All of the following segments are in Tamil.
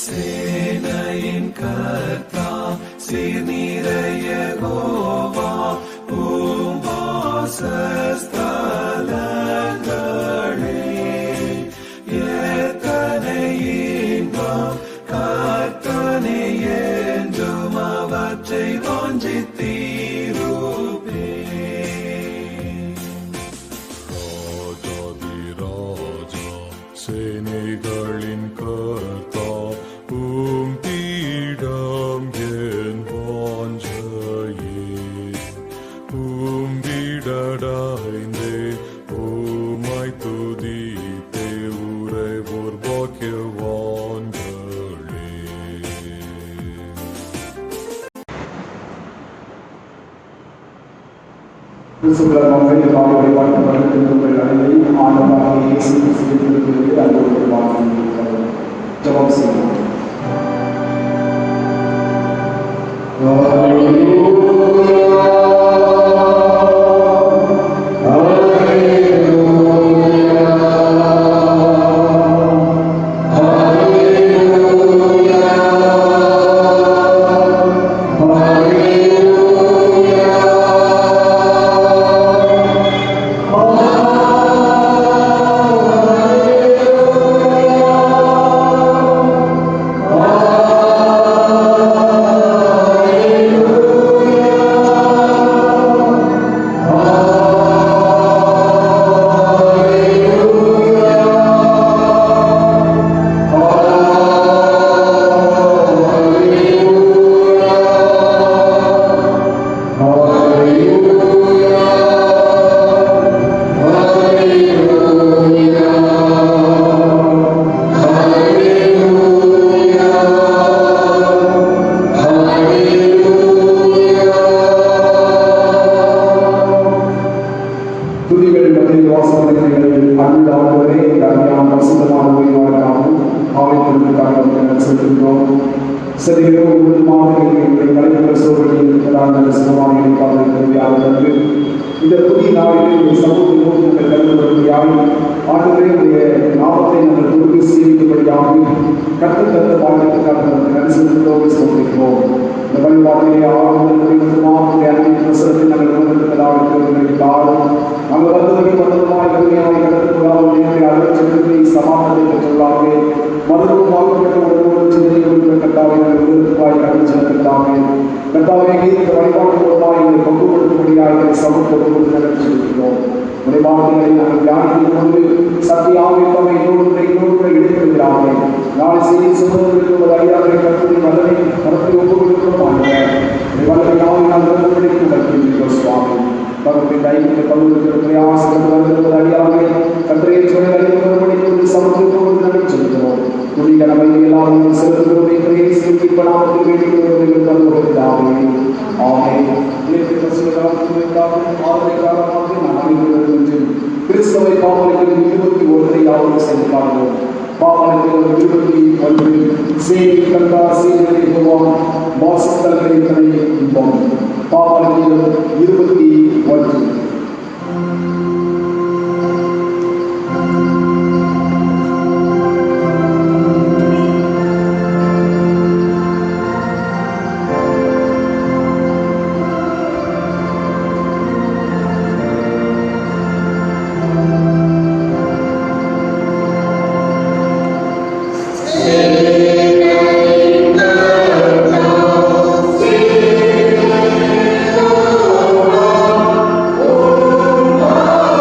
சேனையின் கர்த்தா சீர்நிறைய யெகோவா வாசஸ்தலங்களே எத்தனை இன்பம் கர்த்தனை என்றும் அவற்றை வாஞ்சித்தீருப்பே. ராஜாதிராஜா சேனைகளின் கர்த்தா பீடம் என் வாஞ்சையே பீடடைந்தே உம்மை துதித்தே உறைவோர் பாக்கியவான்களே. கிறிஸ்துவுக்குள் மகனை பாடுகளை வாழ்த்துவதற்கு உங்கள் அனைவரையும் ஆண்டவராகிய இயேசு கிறிஸ்துவின் திருப்பதிக்கு அன்போடு வாழ்த்துகிறேன். ஜெபம் செய்வோம். இந்த புதிய நாளில் சமூகத்தின் கருதுபடியாக ஆண்டுடைய நாமத்தை நாங்கள் கொடுத்து சேமிக்கும்படியாக கற்றுத்தந்த வாழ்க்கைக்காக நடிச்சிருந்தோடு சொல்லிக்கிறோம். இந்த வழிபாட்டிலே ஆளுநர் அனைத்து பிரசரத்தை நாங்கள் கொண்டிருப்பதாக நாங்கள் வந்தவரை மற்றமாக கருமையாக கடத்துவதாக நேரத்தை அலுவலகத்தை சமாதானத்தை பெற்றுள்ளார்கள். மதுவும் வாக்குப்பட்ட சிந்தனை கட்டாவை செலுத்திட்டாங்க. கட்டாவை இந்த வழிபாட்டு மூலமாக எங்களை பங்குபடுத்தும்படியாக சமூகத்தோடு நடத்திருக்கிறோம். வழிபாடுகளை நாங்கள் தியானிக்கும் பொழுது சத்திய ஆவியமாக இன்னொரு இடைப்படுகிறார்கள். நாளை செய்தி சொல்வதற்கு ஒரு ஐயாவை கருத்து வல்லமை நடத்தி ஒப்புக்கொடுக்கிறோம். வல்லமை நாங்கள் விரும்படிக்கு வைக்கின்றோம் சுவாமி. பகத்தின் கைவிட்டு பங்குகிற பிரயாசங்கள் அறியாமை கற்றையை சொல்ல அறிவுறும்படி சமூகத்தோடு நடத்திருக்கிறோம். துணிக நபை எல்லாரும் செலுத்துவதை சிந்திப்படாமல் வேண்டிய தந்துவிட்டாமே. கிறிஸ்தவை பாவனைகள் 21 செலுத்தார்கள். பாவனைகள் 21 சேவை கண்டா சேவை வாசஸ்தலங்களை இன்பம். பாவனைகள் 21. Oh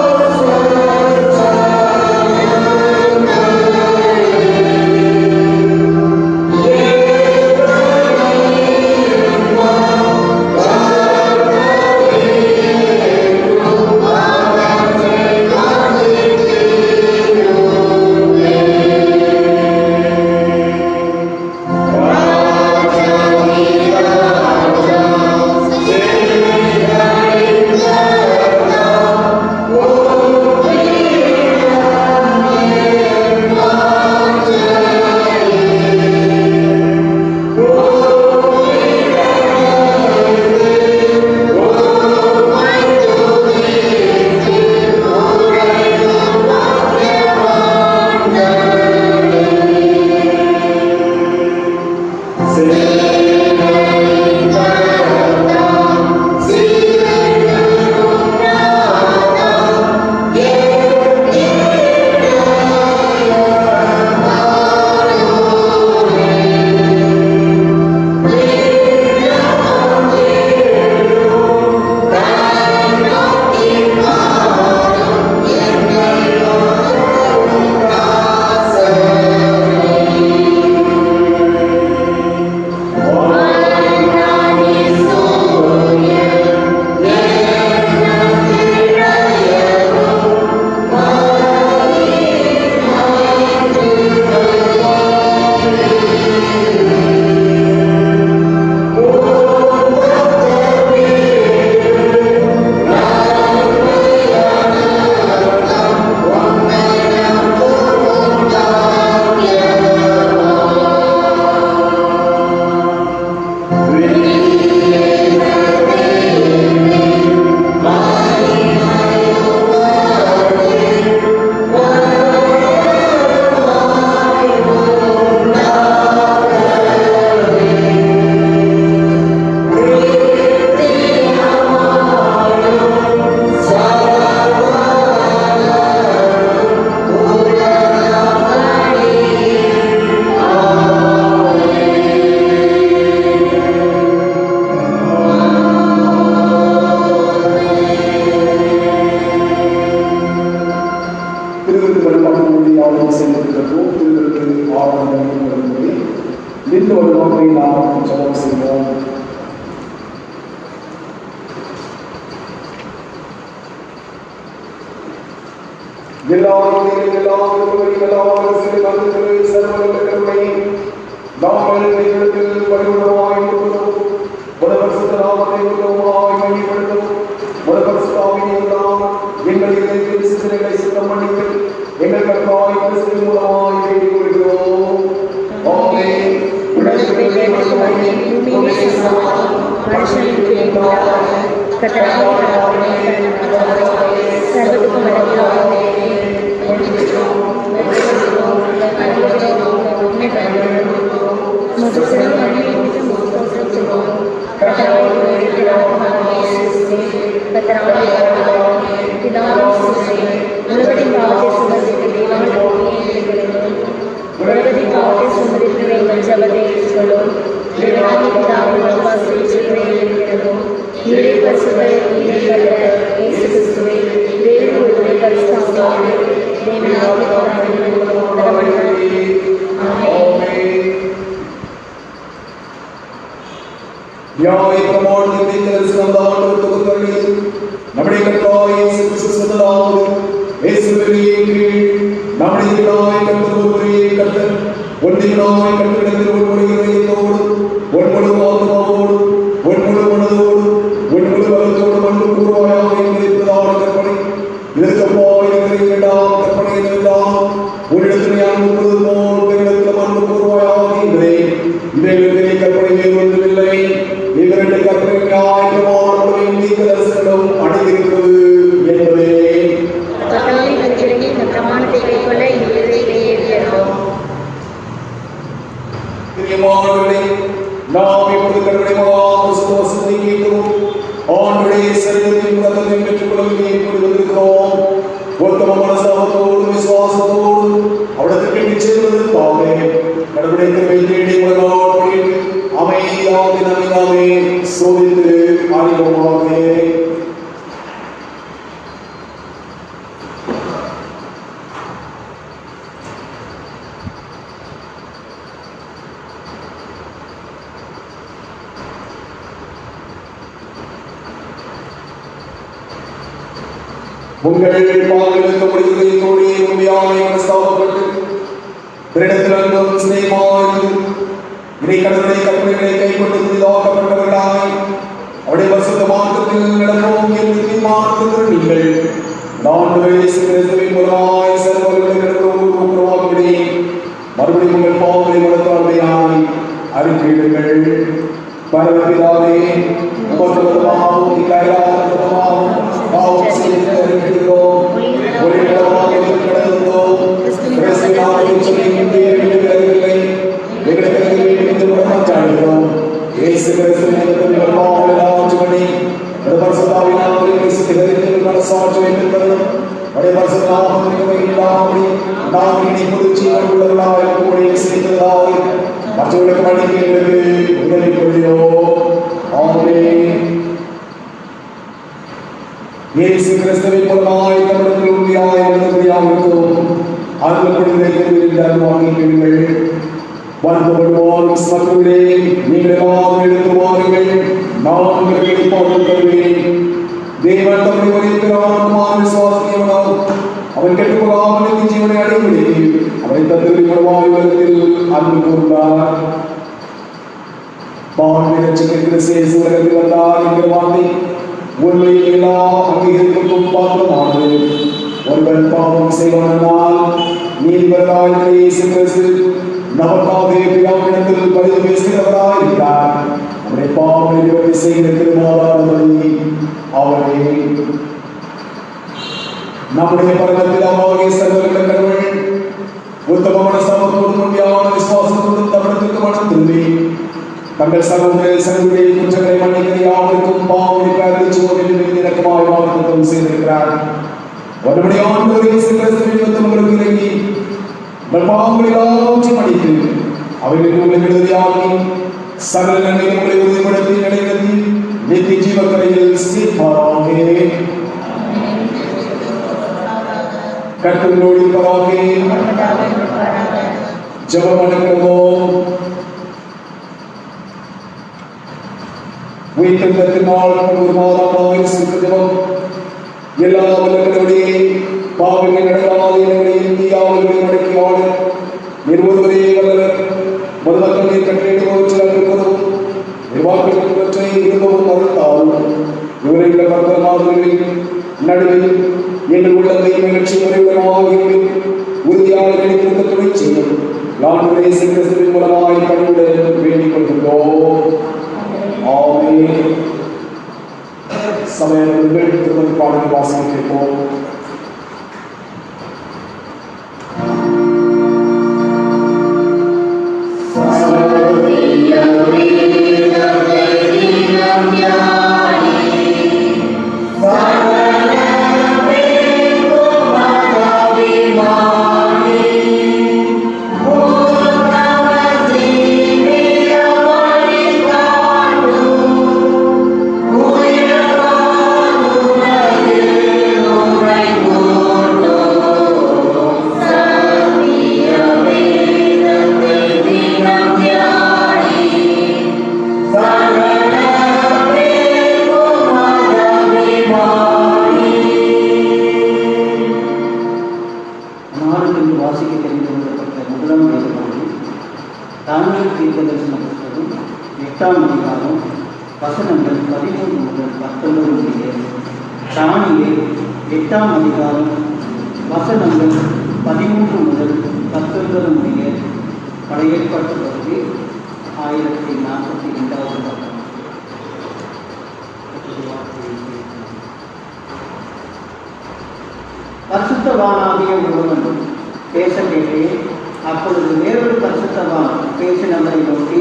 நின்று வருவாங்க நாம் ஜெபம் செய்வோம். உயிர்த்தெழுந்ததினால் ஒரு மாதமாக சிறுஜபம் எல்லா வல்லவர்களே பாவங்கள் நடக்காத இடங்களை இந்தியாவிலே மடக்கி ஆள நிறுவனவரே வல்லவர் முதலக்கண்ணை கட்டிடுவற்றை அனுப்பதும் நிர்வாகத்தை விரும்பவும் மறுத்தாலும் இவரையுள்ள பற்பல மாதங்களில் நடுவில் எங்கள் உள்ளத்தை மகிழ்ச்சி முறையுடனாக உறுதியாக கிடைத்திருந்த துணை செய்யும் நான்கு சிறுவரின் மூலமாய் பணியுடன் வேண்டிக் கொள்கின்றோம். ஆமென். சமயங்கள் திருமண பாடல் வாசிக்க கேட்போம். பரிசுத்தவானாகிய ஒருவன் பேச கேட்டேன். அப்பொழுது வேறொரு பரிசுத்தவான் பேசினவரை நோக்கி,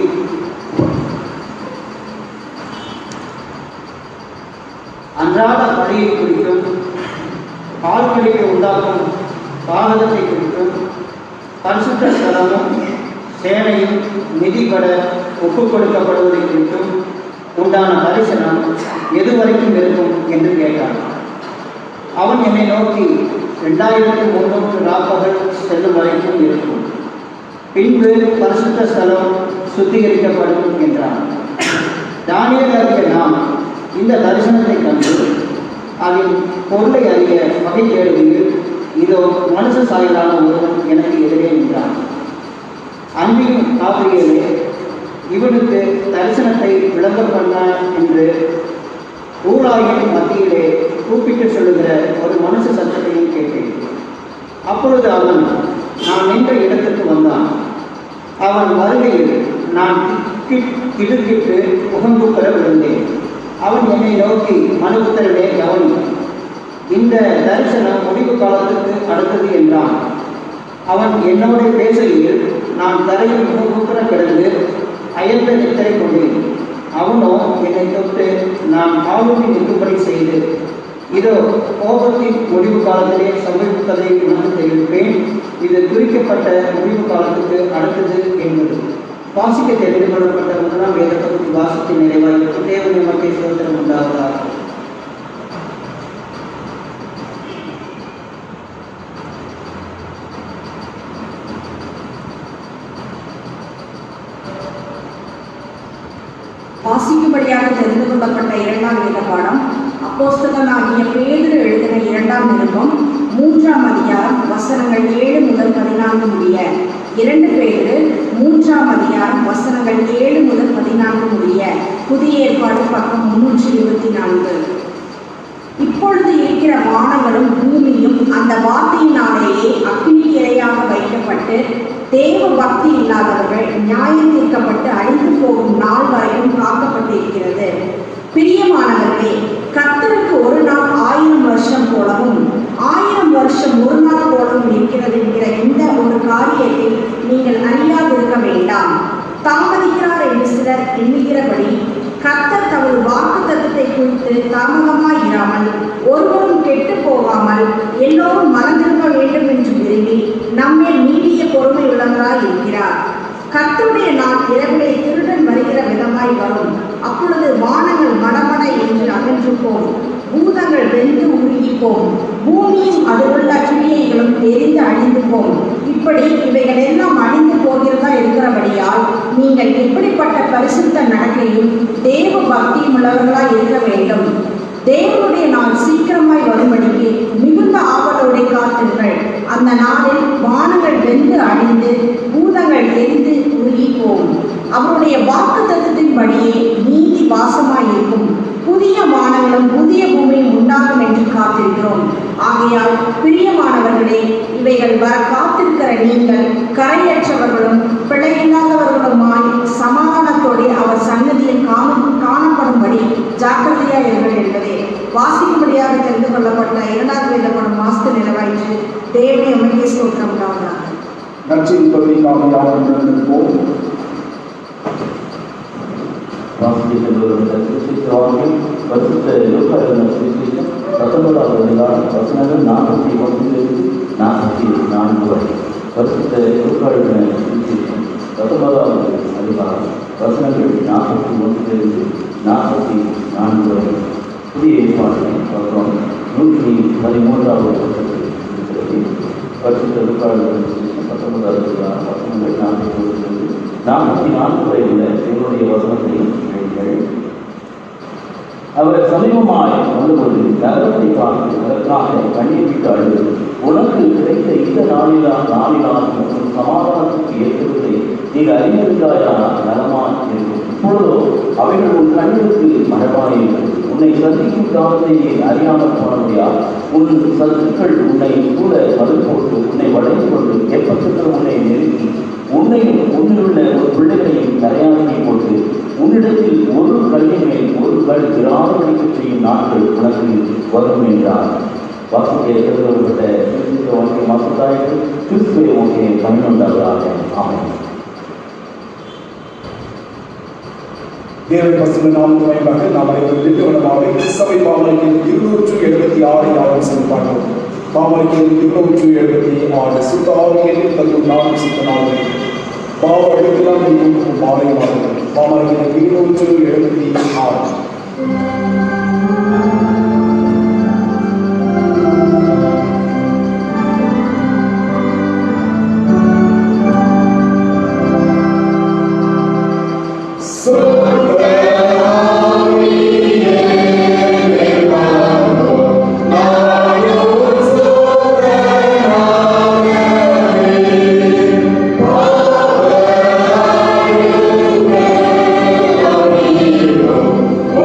அன்றாட பணியை குறித்தும் பால்கடியை உண்டாக்கும் பாதகத்தை குறித்தும் பரிசுத்த ஸ்தலமும் சேனையும் நிதிபட ஒப்புக் கொடுக்கப்படுவதை குறித்தும் உண்டான தரிசனம் எதுவரைக்கும் இருக்கும் என்று கேட்டான். அவன் என்னை நோக்கி 2300 ராப்பகல் செல்லும் வரைக்கும் இருக்கும், பின்பு பரிசுத்த ஸ்தலம் சுத்திகரிக்கப்படும் என்றான். தானியேலாகிய நாம் இந்த தரிசனத்தை கண்டு அதன் பொருளை அறிய வகை தேடுகையில் இதோ மனுஷ சாயலான ஒருவன் எனக்கு எதிரே நின்றான். அன்பின் காப்பிரியிலே இவனுக்கு தரிசனத்தை விளம்பரம் பண்ண என்று ஊராயின் மத்தியிலே கூப்பிட்டு சொல்லுகிற ஒரு மனுஷ சத்தத்தையும் கேட்டேன். அப்பொழுது அவன் நான் நின்ற இடத்துக்கு வந்தான். அவன் வருகையில் நான் திடுக்கிட்டு முகங்குப்புற விழுந்தேன். அவன் என்னை நோக்கி, மனுபுத்திரனே கவனி, இந்த தரிசனம் முடிவு காலத்துக்கு அடுத்தது என்றான். அவன் என்னோட பேசுகையில் நான் தரையில் முகங்குப்புற கிடந்து அயர்ந்த நித்திரை கொண்டேன். அவனோ என்னை தொட்டு நான் காலூட்டி நிற்கும்படி செய்து, இதோ கோபத்தின் முடிவு காலத்திலே சம்பவிப்பதை உணர்ந்து தெரிவிப்பேன், இது குறிக்கப்பட்ட முடிவு காலத்துக்கு அடுத்தது என்பது. வாசிக்க தெரிந்து கொள்ளப்பட்ட முதலாம் வேத பகுதி வாசித்து நிறைவாயிற்கு தேவனை மக்கள் சுதந்திரம் உண்டாவதாக. வாசிக்கும்படியாக தெரிந்து கொள்ளப்பட்ட இரண்டாம் வேத பாடம் அப்போஸ்தலனாகிய பேதுரு எழுதின 2ஆம் நிருபம் 3ஆம் அதிகாரம் வசனங்கள் 7 முதல் 14 முடிய. 2 பேதுரு 3ஆம் அதிகாரம் வசனங்கள் 7 முதல் 14 முடிய. புதிய ஏற்பாடு பக்கம் 324. இப்பொழுது இருக்கிற வானங்களும் பூமியும் அந்த வார்த்தையினாலேயே அக்கினி இரையாக வைக்கப்பட்டு தேவ பக்தி இல்லாதவர்கள் நியாயம் தீர்க்கப்பட்டு அழிந்து போகும் நாள் வரையும் காக்கப்பட்டிருக்கிறது. பிரியமானவர்களே, கர்த்தருக்கு ஒரு நாள் 1000 வருஷம் போலவும் 1000 வருஷம் ஒரு நாள் போலவும் இருக்கிறது என்கிற இந்த ஒரு காரியத்தை நீங்கள் அறியாதிருக்க வேண்டாம். தாமதிக்கிறார் என்று சிலர் எண்ணுகிறபடி கர்த்தர் தமது வாக்குத்தத்தத்தை குறித்து தாமதமாயிராமல் ஒருவரும் கெட்டு போகாமல் எல்லோரும் மனதிருக்க வேண்டும் என்று விரும்பி நம்மேல் நீடிய பொறுமை உள்ளவராய் இருக்கிறார். கர்த்தருடைய நாள் இரவிலே திருடன் வருகிற விதமாய் வரும். அப்பொழுது வானங்கள் மடமட என்று அகன்று போகும், பூதங்கள் வெந்து உருகி போகும், பூமியும் அதிலுள்ள கிரியைகளும் எரிந்து அழிந்து போகும். இப்படி இவைகள் எல்லாம் அழிந்து போகிறதா இருக்கிறபடியால் நீங்கள் எப்படிப்பட்ட பரிசுத்த நடக்கையும் தேவ பக்தியும் உள்ளவர்களாய் இருக்க வேண்டும். தேவனுடைய நாள் சீக்கிரமாய் வரும்படிக்கு மிகுந்த ஆவலோടെ காத்திருங்கள். அந்த நாளில் வானங்கள் வெந்து அழிந்து பூதங்கள் எரிந்து உருகி போகும். அவருடைய வாக்குத்தத்தத்தின்படியே நீதி வாசமாயிருக்கும். புதிய வானங்களும் புதிய பூமியும் உண்டாகும் என்று காத்திருக்கிறோம். ஆகையால் பிரியமானவர்களே, இவைகள் வர காத்திருக்கிற நீங்கள் கரையற்றவர்களும் பிழையில்லாதவர்களுமாய் சமாதானத்தோடு அவர் சன்னதியில் காணப்படும்படி ஜாக்கிரதையாயிருங்கள் என்பதே வாசிக்கும்படியாக தெரிந்து கொள்ளப்பட்ட 2வது வேதப்படும் வாஸ்து நிறைவாயிற்று. தேவனை உமக்கே ஸ்தோத்திரம் உண்டாவதாக. நற்செய்தி பகுதிக்காக யாரும் இருப்போம். பரிசுத்த லூக்கா எழுதின சுவிசேஷம் 19வது அதிகாரம் வசனங்கள் 41-44 வரை. பரிசுத்த லூக்கா எழுதின சுவிசேஷம் 19வது அதிகாரம் வசனங்கள் 41-44 வரை. புதிய ஏற்பாட்டை பக்கம் 113வது பக்கத்தில் இருக்கிறது. பரிசுத்த லூக்கா எழுதின சுவிசேஷம் 19வது அதிகாரம் வசனங்கள் 41-44 வரை உள்ள தேவனுடைய வசனத்தை கேளுங்கள். அவர் சமீபமாய் வந்தபோது நகரத்தை பார்த்து அதற்காக கண்ணீர் விட்டு அழுது, உனக்கு கிடைத்த இந்த நாளிலாகும் உன் சமாதானத்துக்கு ஏற்படுவதை நீங்கள் அறிந்திருந்தாயானால் நலமாய் இருக்கும். இப்பொழுதோ அவைகள் உன் கண்ணுக்கு மரபாயிருக்கிறது. உன்னை சந்திக்கும் காலத்தையே அறியாமல் போனபடியால் உன் சத்துக்கள் உன்னை கூட மது போட்டு உன்னை வளைந்து கொண்டு எப்பத்துக்கள் உன்னை நெருக்கி உன்னையும் உன்னிலுள்ள ஒரு பிள்ளைகளையும் கரையாக்கி போட்டு உன்னிடத்தில் ஒரு கல்லின் மேல் ஒரு கல் இராதபடிக்கு செய்யும் நாட்கள் உனக்கு வரும் என்றார். வாக்குக்கு எழுதப்பட்ட வாழ்க்கை மாசத்தாய்க்கு கிறிஸ்துவை உனக்கு பயனுண்டாவதாக. ஆமாம். தேவன் பசுமை நான்கு வாய்ப்பாக நாம் அனைவரும் திட்டவனமாக சபை பாமரைக்கு 276 யாரும் செல்வார்கள். பாமரைக்கு 276 சுத்த ஆவியில் தங்கும் 4 சுத்த நாள்கள் பாவ அழுக்கெல்லாம் நீக்கும் மாலை மாதங்கள். பாமரைக்கு 276. Oh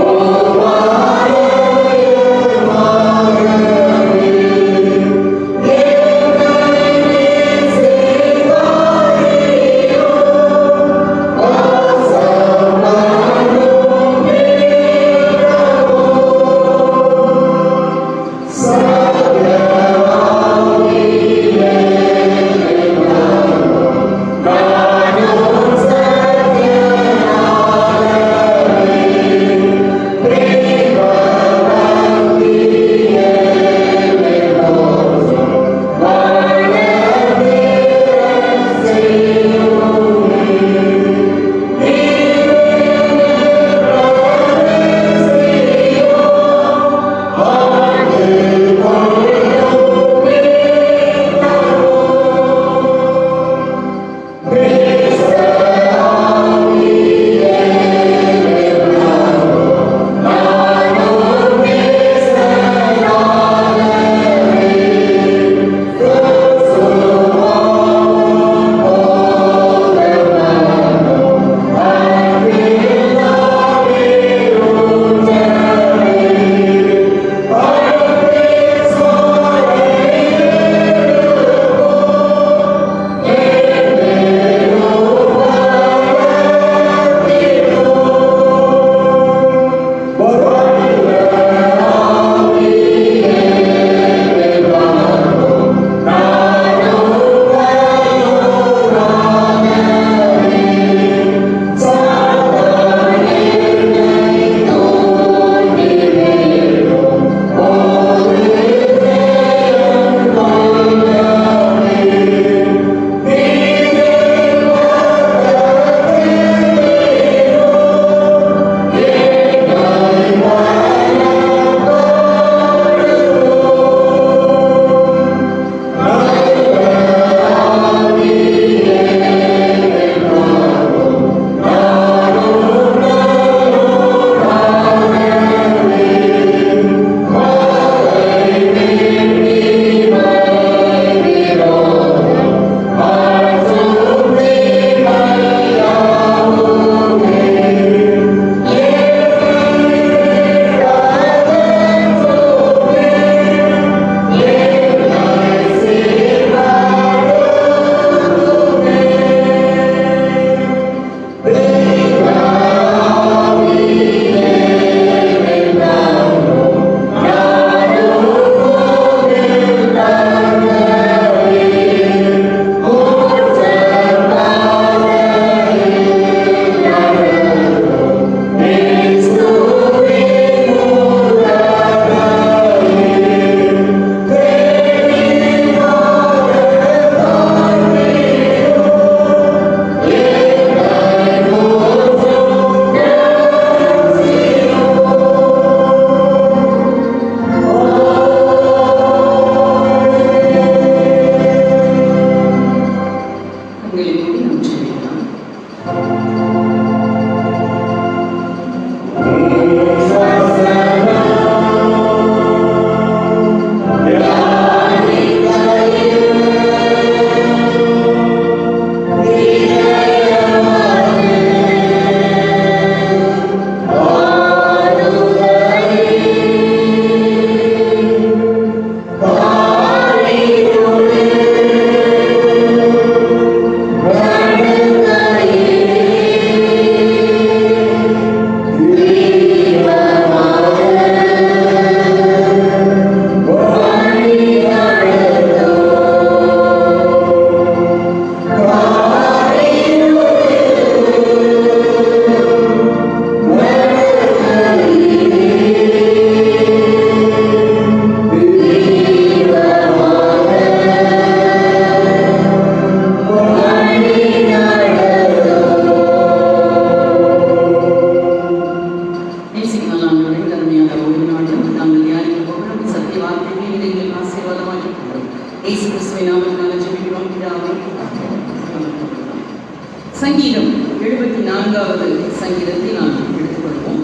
சங்கீதம் 74வது சங்கீதத்தை நாம் எடுத்துக்கொள்வோம்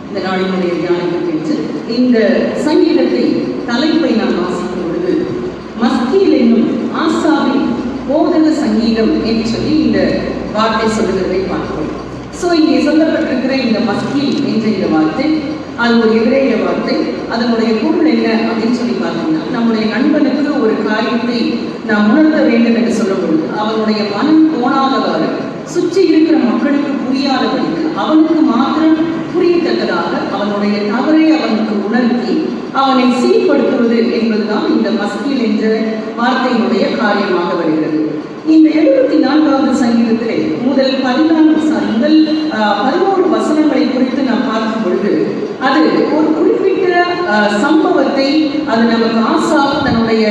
இந்த நாளினுடைய தியானத்திற்கு. இந்த சங்கீதத்தை தலைப்பை நாம் வாசிக்கும் பொழுது மஸ்கீல் என்னும் ஆசாவின் போதக சங்கீதம் என்று சொல்லி இந்த வார்த்தை சொல்லுகிறதை பார்க்கிறோம். ஸோ இங்கே சொல்லப்பட்டிருக்கிற இந்த மஸ்கீல் என்ற இந்த வார்த்தை அது ஒரு எபிரேய வார்த்தை. அதனுடைய பொருள் என்ன அப்படின்னு சொல்லி பார்த்தீங்கன்னா, நம்முடைய நண்பனுக்கு ஒரு காரியத்தை நாம் உணர்த்த வேண்டும் என்று சொல்லும் பொழுது அவனுடைய மனம் போனாதவாறு சுற்றி இருக்கிற மக்களுக்கு புரியாதபடிக்கு அவனுக்கு மாத்திரம் புரியத்தக்கதாக அவனுடைய தவறை அவனுக்கு உணர்த்தி அவனை சீர்படுத்துவது என்பதுதான் இந்த மஸ்கீல் என்ற வார்த்தையினுடைய காரியமாக வருகிறது. இந்த 74வது சங்கீதத்திலே முதல் 11 வசனங்களை குறித்து நாம் பார்க்கும் பொழுது அது ஒரு குறிப்பிட்ட சம்பவத்தை, அது நமக்கு ஆசாப் தன்னுடைய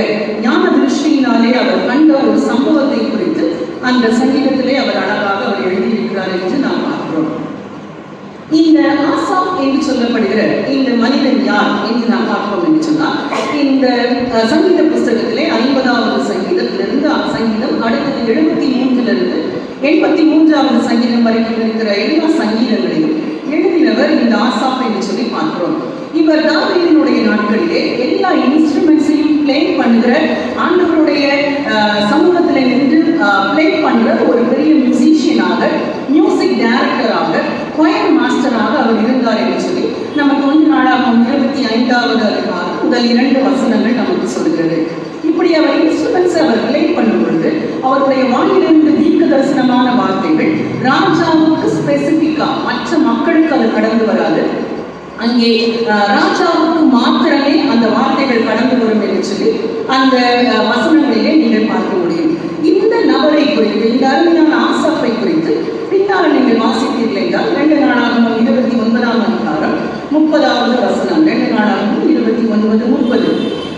ஞான திருஷ்டியினாலே அவர் கண்ட ஒரு சம்பவத்தை குறித்து அந்த சங்கீதத்திலே அவர் அழகாக அவர் எழுதியிருக்கிறார் என்று நாம் பார்க்கிறோம். இந்த ஆசாப் என்று சொல்லப்படுகிற இந்த மனிதன் யார் என்று நாம் பார்ப்போம் என்று சொன்னால், இந்த சங்கீத புஸ்தகத்திலே 50வது சங்கீதத்திலிருந்து சங்கீதம் அடுத்தது 73லிருந்து 83வது சங்கீதம் வரைக்கும் இருக்கிற எல்லா சங்கீதங்களையும் எழுதினவர் இந்த ஆசாப் என்று சொல்லி பார்க்கிறோம். இவர் தாவீதினுடைய நாட்களிலே எல்லா இன்ஸ்ட்ருமெண்ட்ஸையும் பிளே பண்ணுகிற, ஆண்டவருடைய சமூகத்தில் நின்று பிளே பண்ணுற ஒரு பெரிய மியூசிஷியனாக, மியூசிக் டைரக்டராக, கொயர் மாஸ்டராக அவர் இருந்தார் என்று சொல்லி நமக்கு கொஞ்ச நாளாக 25வது அதிகாரம் முதல் 2 வசனங்கள் நமக்கு சொல்கிறது. இப்படி அவர் இன்ஸ்ட்ருமெண்ட்ஸ் அவர் பிளே பண்ணும் பொழுது அவருடைய வாயிலிருந்து தீர்க்க தரிசனமான வார்த்தைகள் ராஜாவுக்கு ஸ்பெசிபிக்கா, மற்ற மக்களுக்கு அது கடந்து வராது. அங்கே ராஜாவுக்கு மாத்திரமே அந்த வார்த்தைகள் கடந்து வரும் என்று சொல்லி அந்த வசனங்களிலே நீங்கள் பார்க்க முடியும். இந்த நபரை குறித்து, இந்த அருமையான ஆசாப்பை குறித்து பின்னால் நீங்கள் வாசித்தீர்கள் என்றால் 2 நாளாகவும் 29ஆம் அதிகாரம் 30வது வசனம், 2 நாளாகவும் 29-30.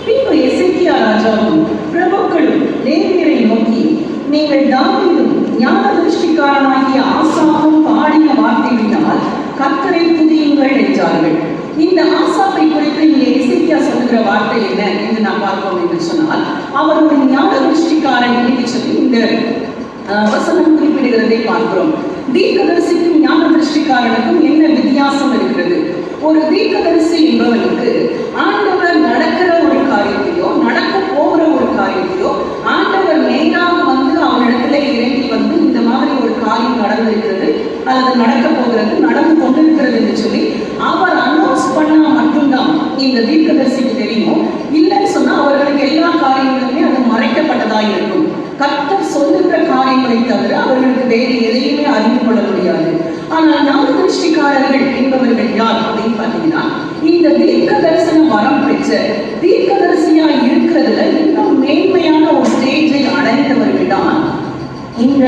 பின்பு எசேக்கியா ராஜாவும் பிரபுக்களும் லேவியரை நோக்கி, நீங்கள் தாவீதும் ஞான திருஷ்டிக்காரனாகிய ஆசாப்பும் பாடின வார்த்தையினால் கர்த்தரை துதியுங்கள் என்றார்கள். இந்த ஆசாப்பை குறித்து இங்கே எசேக்கியா சொல்லுகிற வார்த்தை என்ன என்று நாம் பார்ப்போம் என்று சொன்னால், அவர் ஒரு ஞான திருஷ்டிக்காரன் என்று சொல்லி இந்த வசனம் குறிப்பிடுகிறதை பார்க்கிறோம். தீர்க்கதரிசிக்கும் ஞான திருஷ்டிக்காரனுக்கும் என்ன வித்தியாசம் இருக்கிறது? ஒரு தீர்க்கதரிசி என்பவனுக்கு ஆண்டவர் நடக்கிற ஒரு காரியத்தையோ, நடக்க போகிற ஒரு காரியத்தையோ ஆண்டவர் நேராக வந்து அவனிடத்துல இறங்கி வந்து இந்த மாதிரி ஒரு காரியம் நடந்திருக்கிறது அல்லது நடக்க போகிறது, நடந்து கொண்டிருக்கிறது என்று சொல்லி அவர் அனௌன்ஸ் பண்ணா மட்டும்தான் இந்த தீர்க்கதரிசிக்கு தெரியும். இல்லைன்னு சொன்னா அவர்களுக்கு எல்லா காரியங்களுமே அது மறைக்கப்பட்டதா இருக்கும். கர்த்தர் சொல்லுகிற காரியங்களை தவிர அவர்களுக்கு வேறு எதையுமே அறிந்து கொள்ள முடியாது. ஆனால் ஞான திருஷ்டிக்காரர்கள் என்பவர்கள் யார் அப்படின்னு பார்த்தீங்கன்னா, இந்த தீர்க்க தரிசன வரம் பெற்ற தீர்க்கதரிசியா இருக்கிறதுல இன்னும் மேன்மையான ஒரு ஸ்டேஜை அடைந்தவர்கள் தான் இந்த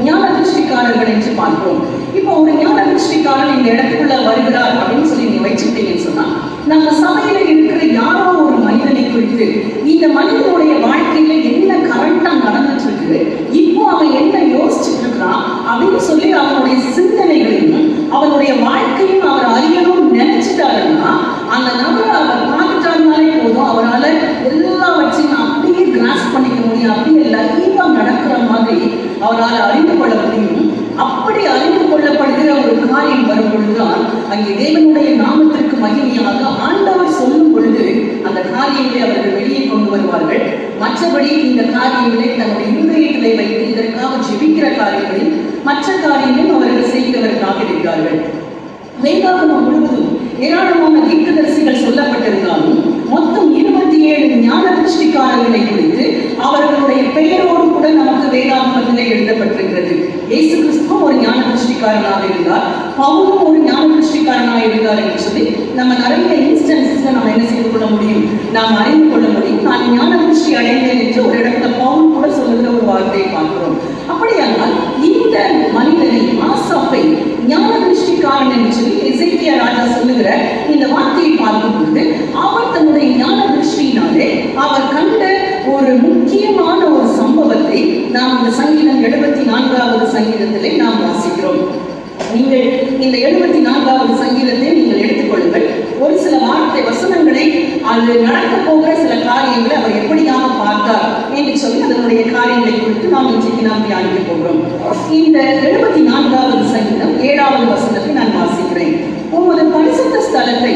ஞான திருஷ்டிக்காரர்கள் என்று பார்க்கிறோம். இப்போ ஒரு ஞான திருஷ்டிக்காரன் இந்த இடத்துக்குள்ள வருகிறார் அப்படின்னு சொல்லி நீங்க வச்சுட்டீங்கன்னு சொன்னா, நம்ம சபையில இருக்கிற யாரோ ஒரு மனிதனை குறித்து, இந்த மனிதனுடைய வாழ்க்கையில என்ன கரெக்டா நடந்துட்டு இருக்கு, இப்போ அவன் என்ன யோசிச்சுட்டு இருக்கிறான் அப்படின்னு சொல்லி அவனுடைய சிந்தனைகளையும் அவனுடைய வாழ்க்கையும் அவர் அறியணும்னு நினைச்சிட்டாருன்னா, அந்த நபரை அவர் பார்த்துட்டாருனாலே போதும், அவரால் எல்லாவற்றையும் அப்படியே கிராஸ் பண்ணிக்க முடியும், அப்படியே லைவா நடக்கிற மாதிரி அவரால் அறிந்து கொள்ள முடியும். அப்படி அறிந்து கொள்ளப்படுகிற ஒரு காரியம் வரும் பொழுதுதான் அங்கே தேவனுடைய நாமத்திற்கு மகிமையாக ஆண்டவர் சொல்லும் பொழுது அந்த காரியங்களை அவர்கள் வெளியே கொண்டு வருவார்கள். மற்றபடி இந்த காரியங்களை தன்னுடைய இருதயத்திலே வைத்து இதற்காக ஜெபிக்கிற காரியங்களில் மற்ற காரியங்களும் அவர்கள் செய்கிறவர்களாக இருக்கிறார்கள். வேதாகமம் முழுவதும் ஏராளமான தீர்க்கதரிசிகள் சொல்லப்பட்டிருந்தாலும் மொத்தம் 27 ஞான திருஷ்டிக்காரர்களை குறித்து அவர்களுடைய பெயரோடு கூட நமக்கு வேதாகமத்திலே எழுதப்பட்டிருக்கிறது. இயேசு கிறிஸ்துவும் ஒரு ஞான திருஷ்டிக்காரனாக இருந்தார், பவுலும் ஒரு ஞான திருஷ்டிக்காரனாக இருந்தார் என்று சொல்லி நம்ம நிறைய இன்ஸ்டன்சஸ்ல நம்ம என்ன செய்து கொள்ள முடியும், நாம் அறிந்து கொள்ள முடியும். நான் ஞான திருஷ்டி அடைந்தேன் என்று ஒரு இடத்துல பவுல் கூட சொல்லுகிற ஒரு வார்த்தையை பார்க்கிறோம். அப்படியானால் இந்த மனிதனை ஆசாப்பை ஞான திருஷ்டிக்காரன் என்று சொல்லி எசேக்கியா ராஜா சொல்லுகிற இந்த வார்த்தையை பார்க்கும் பொழுது அவர் தன்னுடைய ஞான திருஷ்டியினாலே அவர் கண்ட ஒரு முக்கியமான ஒரு சம்பவத்தை நாம் இந்த சங்கீதம் 74வது சங்கீதத்திலே நாம் வாசிக்கிறோம். நீங்கள் இந்த 74வது சங்கீதத்தை நீங்கள் எடுத்துக்கொள்ளுங்கள். ஒரு சில வார்த்தை வசனங்களை அது நடக்க போகிற சில காரியங்களை அவர் எப்படியாக பார்த்தார் என்று சொல்லி அதனுடைய காரியங்களை குறித்து நாம் இன்றைக்கு நாம் தியானிக்க போகிறோம். இந்த 74வது சங்கீதம் 7வது வசனத்தை நான் வாசிக்கிறேன். உமது பரிசுத்த ஸ்தலத்தை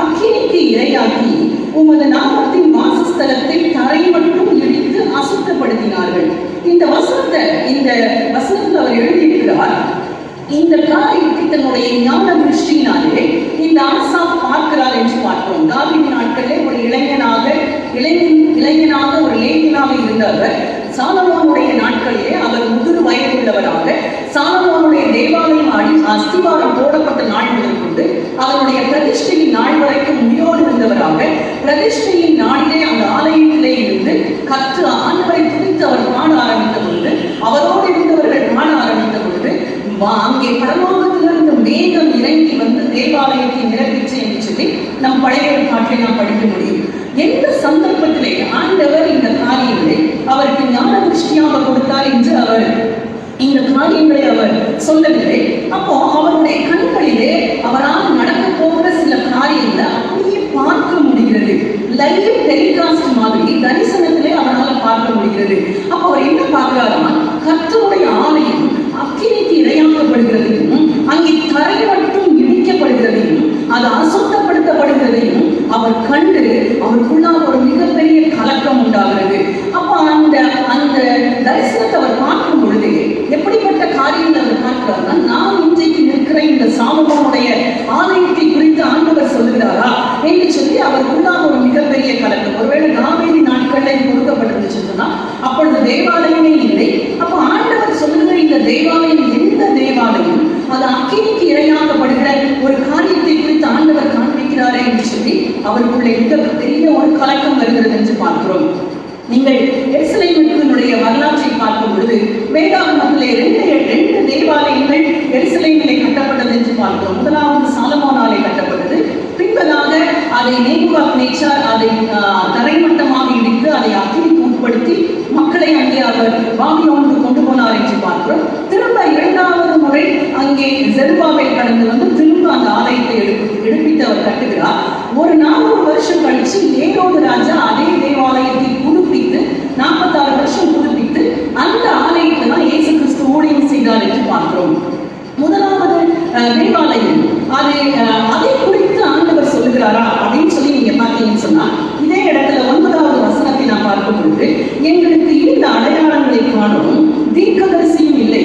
அக்கினிக்கு இரையாக்கி உமது நாமத்தின் வாசஸ்தலத்தை தரை மட்டும் இடித்து அசுத்தப்படுத்தினார்கள். இந்த வசனத்தில் அவர் எழுதியிருக்கிறார். இந்த காரியத்தை தன்னுடைய ஞான திருஷ்டியினாலே இந்த ஆசாப் பார்க்கிறார் என்று பார்க்கிறோம். தாவீது நாட்களிலே ஒரு இளைஞனாக ஒரு லேகியனாக இருந்தவர் சாலமோனுடைய நாட்களிலே அவர் முதிர் வயதுள்ளவராக சாலமோனுடைய தேவாலயம் அஸ்திவாரம் போடப்பட்ட நாள் முதல் கொண்டு அவருடைய பிரதிஷ்டையின் நாள் வரைக்கும் உயிரோடு இருந்தவராக பிரதிஷ்டையின் நாளிலே அந்த ஆலயத்திலே இருந்து கற்று ஆண்டவரை துதித்து அவர் பாட ஆரம்பித்த பொழுது அவரோடு இருந்தவர்கள் பாட ஆரம்பித்த பொழுது அங்கே பரலோகத்திலிருந்து மேகம் இறங்கி வந்து தேவாலயத்தை நிரப்பிச்சு என்று சொல்லி நம் பழைய பாட்டை நாம் படிக்க முடியும். எந்த சந்தர்ப்பத்திலே ஆண்டவர் இந்த காரியங்களை அவருக்கு ஞான திருஷ்டியாக கொடுத்தார் என்று அவர் இந்த காரியங்களை அவர் சொல்லவில்லை. அப்போ அவருடைய கண்களிலே அவரால் நடக்க போகிற சில காரியங்களை அப்படியே பார்க்க முடிகிறது. லைவ் டெலிகாஸ்ட் மாதிரி தரிசனத்திலே அவரால் பார்க்க முடிகிறது. அப்போ அவர் என்ன பார்க்கிறாருன்னா, கர்த்தருடைய ஆலயம் அக்கினிக்கு இரையாக்கப்படுகிறதையும் அங்கே தரை மட்டும் இடிக்கப்படுகிறதையும் அது அசுத்தப்படுத்தப்படுகிறதையும் அவர் கண்டு அவருக்குள்ளாக ஒரு மிகப்பெரிய கலக்கம் உண்டாகிறது. அப்ப அந்த தரிசனத்தை அவர் பார்க்கும் பொழுது எப்படிப்பட்ட காரியங்களை அவர் பார்க்கிறார்னா, நான் இன்றைக்கு நிற்கிற இந்த சாலமோனுடைய ஆலயத்தை குறித்து ஆண்டவர் சொல்லுகிறாரா என்று சொல்லி அவருக்குள்ளாக ஒரு மிகப்பெரிய கலக்கம். ஒருவேளை தாவீது நாட்களில் கொடுக்கப்பட்டிருந்துச்சுன்னா அப்பொழுது தேவாலயமே இல்லை. அப்ப ஆண்டவர் சொல்லுகிற இந்த தேவாலயம் எந்த தேவாலயம், அது அக்கினிக்கு இரையாக்கப்படுகிற ஒரு காரியத்தை குறித்து ஆண்டவர் காண்பிக்கிறாரே என்று சொல்லி அவருக்குள்ளே மிகப்பெரிய ஒரு கலக்கம் வருகிறது என்று பார்க்கிறோம். நீங்கள் எருசலேமினுடைய வரலாற்றை பார்க்கும் பொழுது வேதாகமத்திலே ரெண்டு தேவாலயங்கள் எருசலேமிலே கட்டப்பட்டது என்று பார்க்கிறோம். முதலாவது சாலமோனாலே கட்டப்பட்டது. பின்பதாக அதை நேபுகாத்நேச்சார் அதை தரைமட்டமாக இடித்து அதை அக்கினிக்கு உட்படுத்தி மக்களை அங்கே அவர் பாபிலோனுக்கு கொண்டு போனார் என்று பார்க்கிறோம். திரும்ப 2வது முறை அங்கே செருபாபேல் கடந்து வந்து திரும்ப அந்த ஆலயத்தை எடுப்பித்து அவர் கட்டுகிறார். ஒரு 400 வருஷம் கழிச்சு ஏரோது ராஜா அதே தேவாலயத்தை புதுப்பித்து 46 வருஷம் புதுப்பித்து அந்த ஆலயத்தை தான் இயேசு கிறிஸ்து ஊழியம் செய்தார் என்று பார்க்கிறோம். முதலாவது தேவாலயம் அதை குறித்து ஆண்டவர் சொல்லுகிறாரா அப்படின்னு சொல்லி நீங்க பார்த்தீங்கன்னு சொன்னா, இதே இடத்துல 9வது வசனத்தை நான் பார்க்கும் பொழுது, எங்களுக்கு இந்த அடையாளங்களை காணும் தீர்க்கதரிசியும் இல்லை,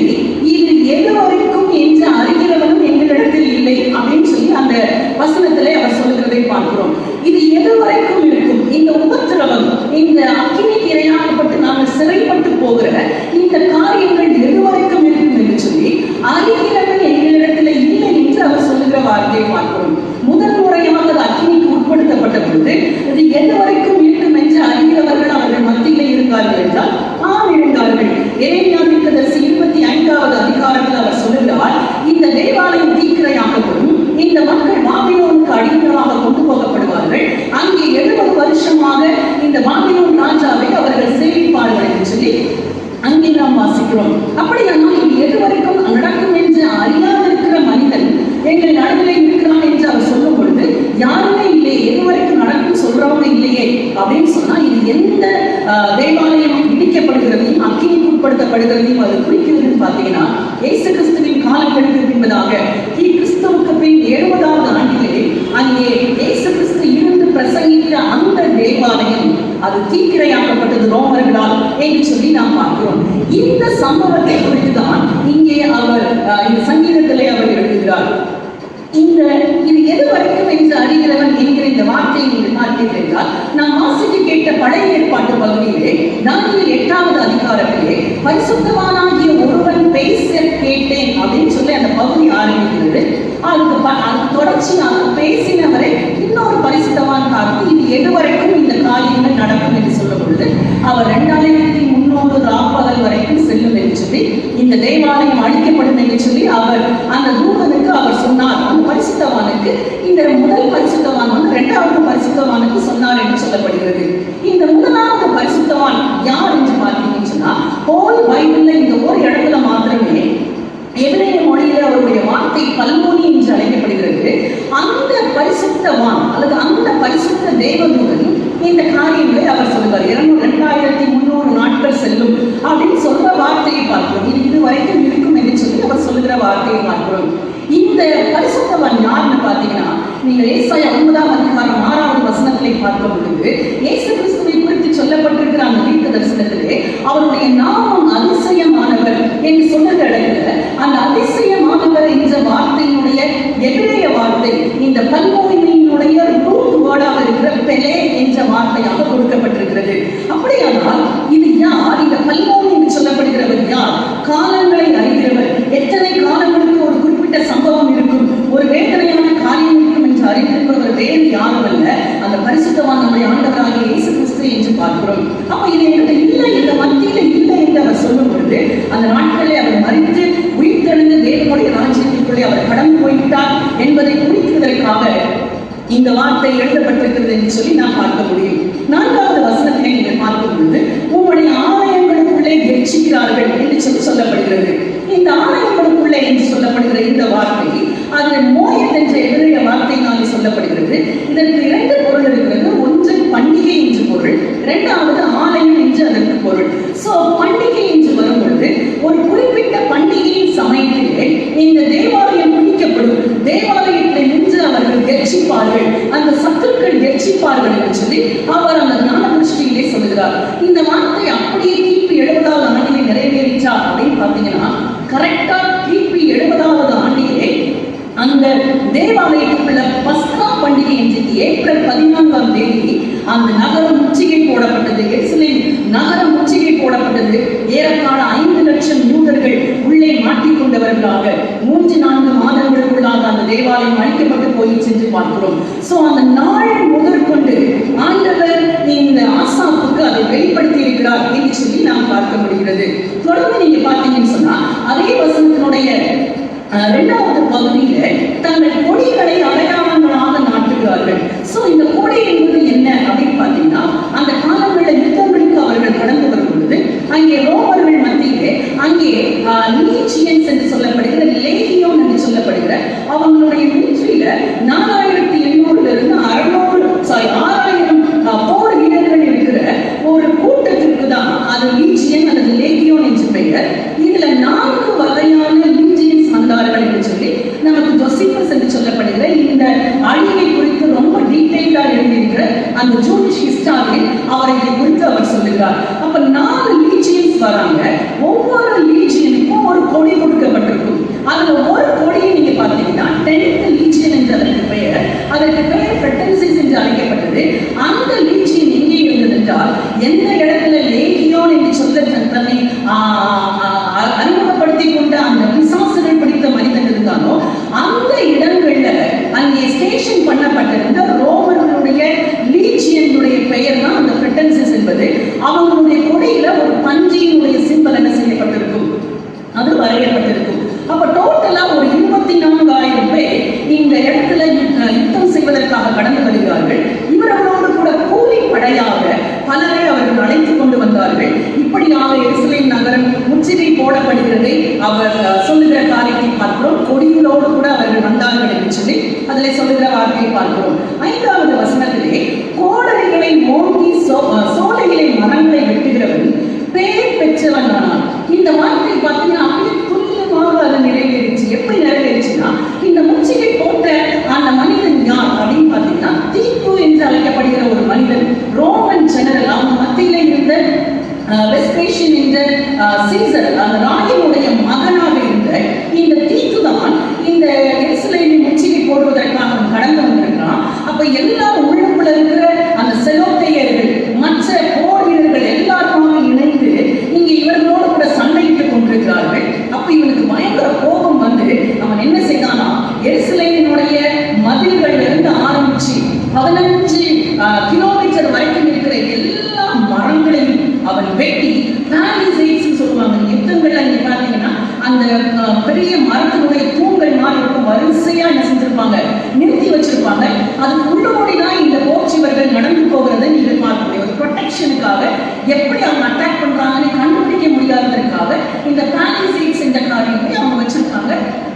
இது எது வரைக்கும் என்று அறிகிறவனும் எங்களிடத்தில் இல்லை அப்படின்னு சொல்லி அந்த வசனத்திலே அவர் சொல்லுகிறதை பார்க்கிறோம். இது எது வரைக்கும் இருக்கும்? இந்த உபத்திரவம், இந்த அக்கினிக்கு இரையாக்கப்பட்டு நாங்கள் சிறைப்பட்டு போகிற இந்த காரியங்கள் எது வரைக்கும் இருக்கும் என்று சொல்லி அறிகிறவன் எங்களிடத்தில் இல்லை என்று அவர் சொல்லுகிற வார்த்தையை பார்க்கிறோம். முதல் முறையாக அது அக்கினிக்கு உட்படுத்தப்பட்ட பொழுது இது எது வரைக்கும் இருக்கும் என்று அறிகிறவர்கள் அவர்கள் மத்தியிலே இருந்தார்கள் என்றால் இருந்தார்கள். எரேமியா தீர்க்கதரிசி 25வது அதிகாரத்தில் அவர் சொல்லுகிறார், இந்த தேவாலயம் தீக்கிரையாக்கப்படும், இந்த மக்கள் பாபிலோனுக்கு அடிமைகளாக கொண்டு போகப்படுவார்கள், அங்கே 70 வருஷமாக இந்த பாபிலோன் ராஜாவை அவர்கள் சேவிப்பார்கள் என்று சொல்லி அங்கே நாம் வாசிக்கிறோம். அப்படியானால் இது எது வரைக்கும் நடக்கும் என்று அறியாதிருக்கிற மனிதன் எங்கள் நடுவிலே இருக்கிறான் என்று அவர் சொல்லும் பொழுது யாருமே இல்லையே, எது வரைக்கும் நடக்கும் சொல்றவங்க இல்லையே அப்படின்னு சொன்னா, இது எந்த தேவாலயம் இடிக்கப்படுகிறதையும் அக்கினிக்கு உட்படுத்தப்படுகிறதையும் அது குறிக்கிறதுன்னு பார்த்தீங்கன்னா, இயேசு கிறிஸ்துவின் காலக்கெடுக்கு பின்பதாக கிறிஸ்துவுக்கு பின் 70வது ஆண்டிலே அங்கே இயேசு கிறிஸ்து இருந்து பிரசங்கித்த அந்த தேவாலயம் அது தீக்கிரையாக்கப்பட்டது ரோமர்களால் என்று சொல்லி நாம் பார்க்கிறோம். இந்த சம்பவத்தை குறித்துதான் இங்கே அவர் இந்த சங்கீதத்திலே அவர் எழுதுகிறார். இது எது வரைக்கும் என்று அறிகிறவன் என்கிற இந்த வார்த்தையை நீங்கள் பார்த்தீர்கள் என்றால், நாம் வாசிக்க கேட்ட பழைய ஏற்பாட்டு பகுதியிலே தானியேல் 8வது அதிகாரத்திலே பரிசுத்தவானாகிய ஒருவன் பேச கேட்டேன் அப்படின்னு சொல்லி அந்த பகுதி ஆரம்பிக்கிறது. அதுக்கு தொடர்ச்சியாக பேசினவரை இன்னொரு பரிசுத்தவான் பார்த்து இது எது வரைக்கும் இந்த காரியங்கள் நடக்கும் என்று சொல்லும் பொழுது அவர் 2300 ராப்பகல் வரைக்கும் செல்லும் என்று சொல்லி இந்த தேவாலயம் அழிக்கப்படும் என்று சொல்லி அவர் அந்த தூதனுக்கு அவர் சொன்னார். அந்த பரிசுத்தவானுக்கு இந்த முதல் பரிசுத்தவான் வந்து 2வது பரிசுத்தவானுக்கு சொன்னார் என்று சொல்லப்படுகிறது. இந்த முதலாவது பரிசுத்தவான் யார் என்று பார்த்தீங்கன்னு சொன்னா, ஹோல் பைபிள்ல இந்த ஒரு இடத்துல மாத்திரமே எபிரேய மொழியில அவருடைய வார்த்தை பல்மோனி என்று அழைக்கப்படுகிறது. அந்த பரிசுத்தவான் தேவதூதன் இந்த காரியங்களை அவர் சொல்லுவார். 2300 நாட்கள் செல்லும் அப்படின்னு சொல்ற வார்த்தையை பார்க்கிறோம். இது வரைக்கும் இருக்கும் என்று சொல்லி அவர் சொல்லுகிற வார்த்தையை பார்க்கிறோம். இந்த பரிசுத்தவான் யாருன்னு பார்த்தீங்கன்னா, நீங்கள் ஏசாயா 9ஆம் அதிகாரம் 6வது வசனத்திலே பார்க்கும் பொழுது இயேசு கிறிஸ்துவை குறித்து சொல்லப்பட்டிருக்கிற அந்த தீர்க்க தரிசனத்திலே அவருடைய நாமம் அதிசயமானவர் என்று சொல்லுகிற இடத்துல அந்த அதிசயமானவர் என்ற வார்த்தையினுடைய எபிரேய வார்த்தை இந்த பல்மொழியினுடைய ரூட் வேர்டாக இருக்கிற பெலே என்ற வார்த்தையாக கொடுக்கப்பட்டிருக்கிறது. அப்படியானால் இது யார்? இந்த பல்மொழி என்று சொல்லப்படுகிறவர் யார்? காலங்களை அறிகிறவர். எத்தனை காலங்களுக்கு ஒரு குறிப்பிட்ட சம்பவம் இருக்கும், ஒரு வேதனையான காரியம் இருக்கும் என்று அறிந்திருப்பவர் வேறு யாரும் அல்ல, அந்த பரிசுத்தவான் நம்முடைய ஆண்டவராகிய இயேசு கிறிஸ்து என்று பார்க்கிறோம். அப்ப இது என்கிட்ட இல்லை, இந்த மத்தியில இல்லை என்று அவர் சொல்லும் பொழுது அந்த நாட்களிலே அவர் மறித்து உயிர்த்தெழுந்து தேவனுடைய ராஜ்யத்திற்குள்ளே அவர் கடந்து போய்விட்டார் என்பதை குறிக்கிறதற்காக இந்த வார்த்தை எழுதப்பட்டிருக்கிறது என்று சொல்லி நாம் பார்க்க முடியும். 4வது வசனத்திலே நீங்கள் பார்க்கும் பொழுது உங்களுடைய ஆலயங்களுக்குள்ளே எச்சிக்கிறார்கள் என்று சொல்லி சொல்லப்படுகிறது. இந்த ஆலயங்களுக்குள்ளே என்று சொல்லப்படுகிற இந்த வார்த்தை அது மோயத் என்ற எதிரைய வார்த்தையினால் சொல்லப்படுகிறது. இதற்கு 2 பொருள் இருக்கிறது. ஒன்று பண்டிகை என்று பொருள், 2வது ஆலயம் என்று அதற்கு பொருள். சோ பண்டிகை என்று வரும் பொழுது ஒரு குறிப்பிட்ட பண்டிகையின் சமயத்திலே இந்த தேவாலயம் பிடிக்கப்படும். தேவாலயத்தை நின்று அவர்கள் எச்சிப்பார்கள், அந்த சத்துக்கள் எச்சிப்பார்கள் என்று சொல்லி அவர் அந்த ஞான திருஷ்டியிலே சொல்லுகிறார். இந்த வார்த்தை அப்படியே கிபி 70வது ஆண்டிலே நிறைவேறிச்சா அப்படின்னு பார்த்தீங்கன்னா, கரெக்டா கிபி 70வது ஆண்டிலே அந்த தேவாலயத்துக்குள்ள பஸ்கா பண்டிகை என்று ஏப்ரல் 14ஆம் தேதி அந்த நகரம் முற்றுகை போடப்பட்டது. எருசலேம் நகரம் முற்றுகை போடப்பட்டது. ஏறத்தாழ 5 லட்சம் யூதர்கள் உள்ளே மாட்டிக்கொண்டவர்களாக 3-4 மாதங்களுக்குள்ளாக அந்த தேவாலயம் அழிக்கப்பட்டு போயிடுச்சு என்று பார்க்கிறோம். சோ அந்த நாள் முதற்கொண்டு ஆண்டவர் இந்த ஆசாப்புக்கு அதை வெளிப்படுத்தி இருக்கிறார் என்று சொல்லி நாம் பார்க்க முடிகிறது. தொடர்ந்து நீங்க பார்த்தீங்கன்னு சொன்னா அதே வசனத்தினுடைய 2வது பகுதியில தங்கள் கொடிகளை அடையாளங்களாக நாட்டுகிறார்கள். சோ இந்த கொடி என்பது என்ன அப்படின்னு பார்த்தீங்கன்னா, அந்த காலங்களில் யுத்தங்களுக்கு அவர்கள் கடந்து வரும் பொழுது அங்கே ரோமர்கள் மத்தியிலே அங்கே லீஜியன்ஸ் என்று சொல்லப்படுகிற லேகியோன் என்று சொல்லப்படுகிற அவங்களுடைய மிலிட்டரியில 4800 இருந்து 6000 போர் வீரர்கள் இருக்கிற ஒரு கூட்டத்திற்கு தான் அது லீஜியன் அல்லது லேகியோன் என்று பெயர். இதுல 4 வகையான லீஜியன்ஸ் வந்தார்கள் என்று சொல்லி நமக்கு ஜோசிபஸ் என்று சொல்லப்படுகிற இந்த அழிவை குறித்து ரொம்ப டீடைலா எழுதியிருக்கிற அந்த ஜூனிஷ் ஹிஸ்டாரியில் அவர் இதை குறித்து அவர் சொல்லுகிறார். அப்ப 4 லீஜியன்ஸ் வராங்க. ஒவ்வொரு லீஜியனுக்கும் ஒரு கொடி கொடுக்கப்பட்டிருக்கும். அதுல ஒரு கொடியை நீங்க பார்த்தீங்கன்னா 10th லீஜியன் என்று அதற்கு பெயர். அதற்கு பெயர் ஃப்ரெட்டன்சிஸ் என்று அழைக்கப்பட்டது. அந்த லீஜியன் எங்கே இருந்தது என்றால், எந்த இடத்துல லேகியோன் என்று சொல்ல தன்னை அறிமுகப்படுத்தி கொண்ட அந்த பிசாசுகள் பிடித்த மனிதன் இருந்தானோ அந்த இடங்கள்ல அங்கே ஸ்டேஷன் பண்ணப்பட்டிருந்த ரோமர்களுடைய லீஜியனுடைய பெயர் தான் அந்த ஃப்ரெட்டன்சிஸ் என்பது. அவங்களுடைய கொடியில ஒரு பஞ்சியினுடைய சிம்பல் என்ன செய்யப்பட்டிருக்கும், அது வரையப்பட்டிருக்கும். அப்ப டோட்டலா ஒரு 24,000 பேர் இந்த இடத்துல யுத்தம் செய்வதற்காக கடந்து வருகிறார்கள். இவர்களோடு கூட கூலிப்படையாக பலரை அவர்கள் அழைத்துக் கொண்டு வந்தார்கள். இப்படியாக எருசலேம் நகரம் முற்றுகை போடப்படுகிறது. அவர் சொல்லுகிற காரியத்தை பார்க்கிறோம். கொடிகளோடு கூட அவர்கள் வந்தார்கள் என்று சொல்லி அதில் சொல்லுகிற வார்த்தையை பார்க்கிறோம். 5வது வசனத்திலே கோடரிகளை ஓங்கி சோலைகளை மரங்களை வெட்டுகிறவன் பேர் பெற்றவன் ஆனான். இந்த வார்த்தை பார்த்தீங்கன்னா அப்படியே துல்லியமாக அது நிறைவேறிச்சு. எப்படி நிறைவேறிச்சுன்னா, இந்த முற்றுகை போட்ட அந்த மனிதன் யார் அப்படின்னு பார்த்தீங்கன்னா, தீத்து என்று அழைக்கப்படுகிற ஒரு மனிதன், ரோமன் ஜெனரல். அவங்க மத்தியில இருந்த வெஸ்பேஷியன் என்ற சீசர், அந்த ராணியுடைய மகனாக இருந்த இந்த தீத்து தான் இந்த எருசலேமை முற்றுகை போடுவதற்காக கடந்து வந்திருக்கிறான். அப்ப எல்லா உள்ளுக்குள்ள இருக்கிற அந்த செலோத்தையர்கள், மற்ற போர் வீரர்கள் எல்லாருமாக இணைந்து இங்க இவர்களோடு கூட சண்டையிட்டுக் கொண்டிருக்கிறார்கள். அப்ப இவனுக்கு பயங்கர கோபம் வந்து அவன் என்ன செய்தானா, எருசலேமினுடைய மதில்கள் இருந்து ஆரம்பிச்சு 15 கிலோமீட்டர் வரைக்கும் இருக்கிற எல்லா மரங்களையும் அவன் வெட்டி பாலிசைட்ஸ் சொல்லுவாங்க. யுத்தங்கள்ல நீங்க பாத்தீங்கன்னா அந்த பெரிய மரத்தினுடைய தூண்கள் மாதிரி இருக்கும், வரிசையா என்ன செஞ்சிருப்பாங்க, நிறுத்தி வச்சிருப்பாங்க. அதுக்கு உள்ளோடிதான் இந்த போர்ச்சிவர்கள் நடந்து போகிறத நீங்க பார்க்க முடியும். ஒரு ப்ரொடெக்ஷனுக்காக எப்படி அவங்க அட்டாக் பண்றாங்கன்னு கண்டுபிடிக்க முடியாததற்காக இந்த பாலிசைட்ஸ் என்ற காரியத்தை அவங்க வச்சிருக்காங்க.